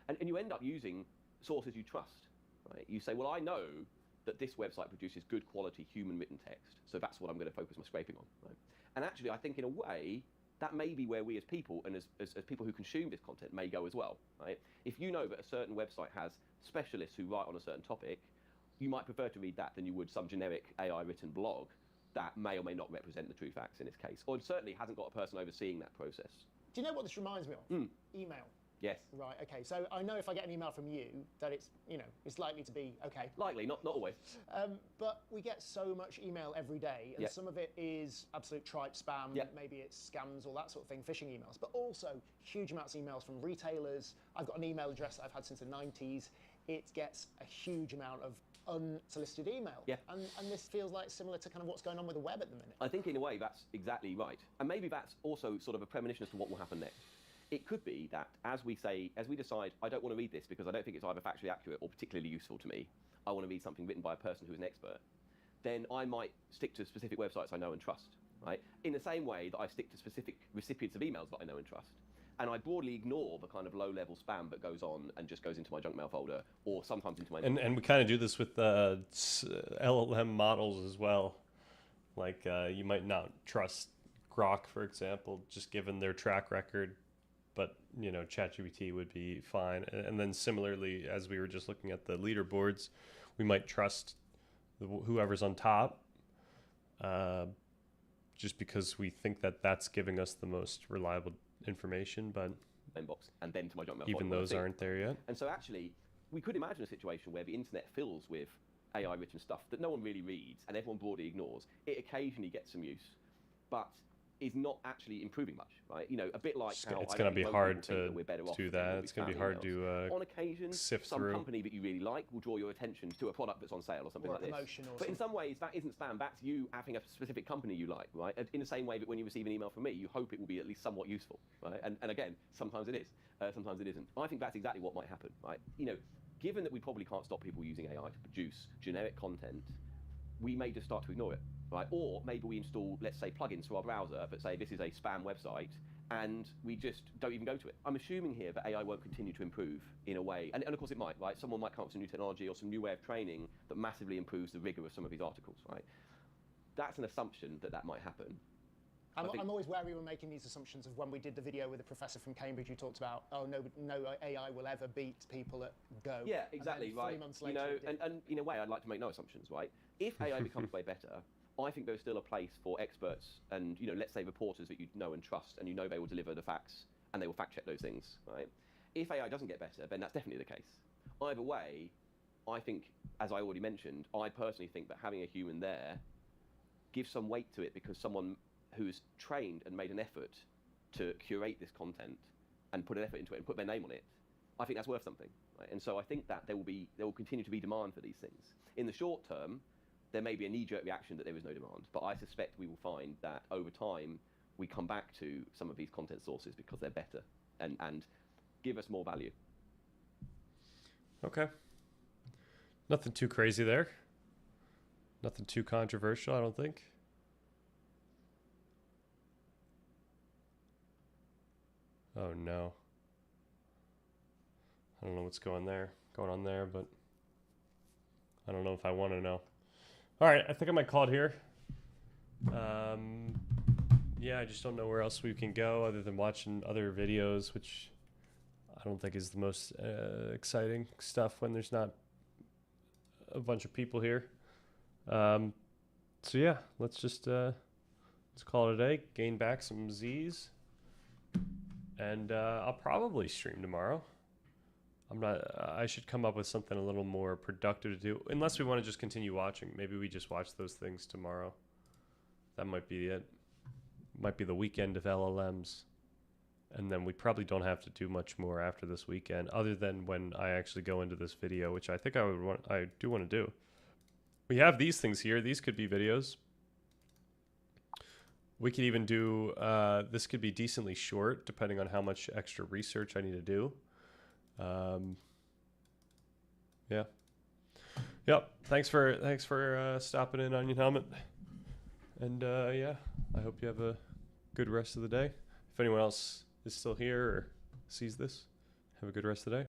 And you end up using sources you trust, right? You say, well, I know that this website produces good quality human written text, so that's what I'm going to focus my scraping on, right? And actually, I think in a way, that may be where we as people and as people who consume this content may go as well, right? If you know that a certain website has specialists who write on a certain topic, you might prefer to read that than you would some generic AI written blog that may or may not represent the true facts in its case, or certainly hasn't got a person overseeing that process. Do you know what this reminds me of? Email. Yes. Right, okay. So I know if I get an email from you that it's, you know, it's likely to be okay. Likely, not always. But we get so much email every day, and some of it is absolute tripe spam, maybe it's scams, all that sort of thing, phishing emails, but also huge amounts of emails from retailers. I've got an email address that I've had since the 90s. It gets a huge amount of unsolicited email. Yeah. And this feels like similar to kind of what's going on with the web at the minute. I think in a way that's exactly right. And maybe that's also sort of a premonition as to what will happen next. It could be that as we decide, I don't want to read this because I don't think it's either factually accurate or particularly useful to me, I want to read something written by a person who is an expert, then I might stick to specific websites I know and trust, right? In the same way that I stick to specific recipients of emails that I know and trust. And I broadly ignore the kind of low-level spam that goes on and just goes into my junk mail folder, or sometimes into my... And we kind of do this with LLM models as well. Like, you might not trust Grok, for example, just given their track record, but, you know, ChatGPT would be fine. And then similarly, as we were just looking at the leaderboards, we might trust whoever's on top, just because we think that that's giving us the most reliable information, but inbox and then to my junk mail even folder, those aren't there yet. And so actually, we could imagine a situation where the internet fills with AI-written stuff that no one really reads and everyone broadly ignores. It occasionally gets some use, but is not actually improving much, right? You know, a bit like how it's going to be hard to do that. It's going to be hard to on occasion, sift some through. Company that you really like will draw your attention to a product that's on sale or something or like a promotion this. Or but in some ways, that isn't spam. That's you having a specific company you like, right? In the same way that when you receive an email from me, you hope it will be at least somewhat useful, right? And again, sometimes it is, sometimes it isn't. I think that's exactly what might happen, right? You know, given that we probably can't stop people using AI to produce generic content, we may just start to ignore it, right? Or maybe we install, let's say, plugins to our browser that say this is a spam website, and we just don't even go to it. I'm assuming here that AI won't continue to improve in a way, and of course it might, right? Someone might come up with some new technology or some new way of training that massively improves the rigor of some of these articles, right? That's an assumption that might happen. I'm always wary when making these assumptions of when we did the video with the professor from Cambridge who talked about, oh, no AI will ever beat people at Go. Yeah, exactly, and then 3 months later, you know, and in a way, I'd like to make no assumptions, right? If AI becomes way better, I think there's still a place for experts and, you know, let's say reporters that you know and trust, and you know they will deliver the facts and they will fact check those things, right? If AI doesn't get better, then that's definitely the case. Either way, I think, as I already mentioned, I personally think that having a human there gives some weight to it because someone who's trained and made an effort to curate this content and put an effort into it and put their name on it, I think that's worth something, right? And so I think that there will continue to be demand for these things. In the short term, there may be a knee-jerk reaction that there is no demand, but I suspect we will find that over time we come back to some of these content sources because they're better and give us more value. Okay. Nothing too crazy there. Nothing too controversial, I don't think. Oh no. I don't know what's going on there, but I don't know if I want to know. All right, I think I might call it here. Yeah, I just don't know where else we can go other than watching other videos, which I don't think is the most exciting stuff when there's not a bunch of people here. So yeah, let's call it a day. Gain back some Z's. And I'll probably stream tomorrow. I should come up with something a little more productive to do, unless we want to just continue watching. Maybe we just watch those things tomorrow. That might be it. Might be the weekend of LLMs. And then we probably don't have to do much more after this weekend, other than when I actually go into this video, which I think I do want to do. We have these things here. These could be videos. We could even do, this could be decently short, depending on how much extra research I need to do. Yeah. Yep. Thanks for stopping in, Onion Helmet. And yeah, I hope you have a good rest of the day. If anyone else is still here or sees this, have a good rest of the day.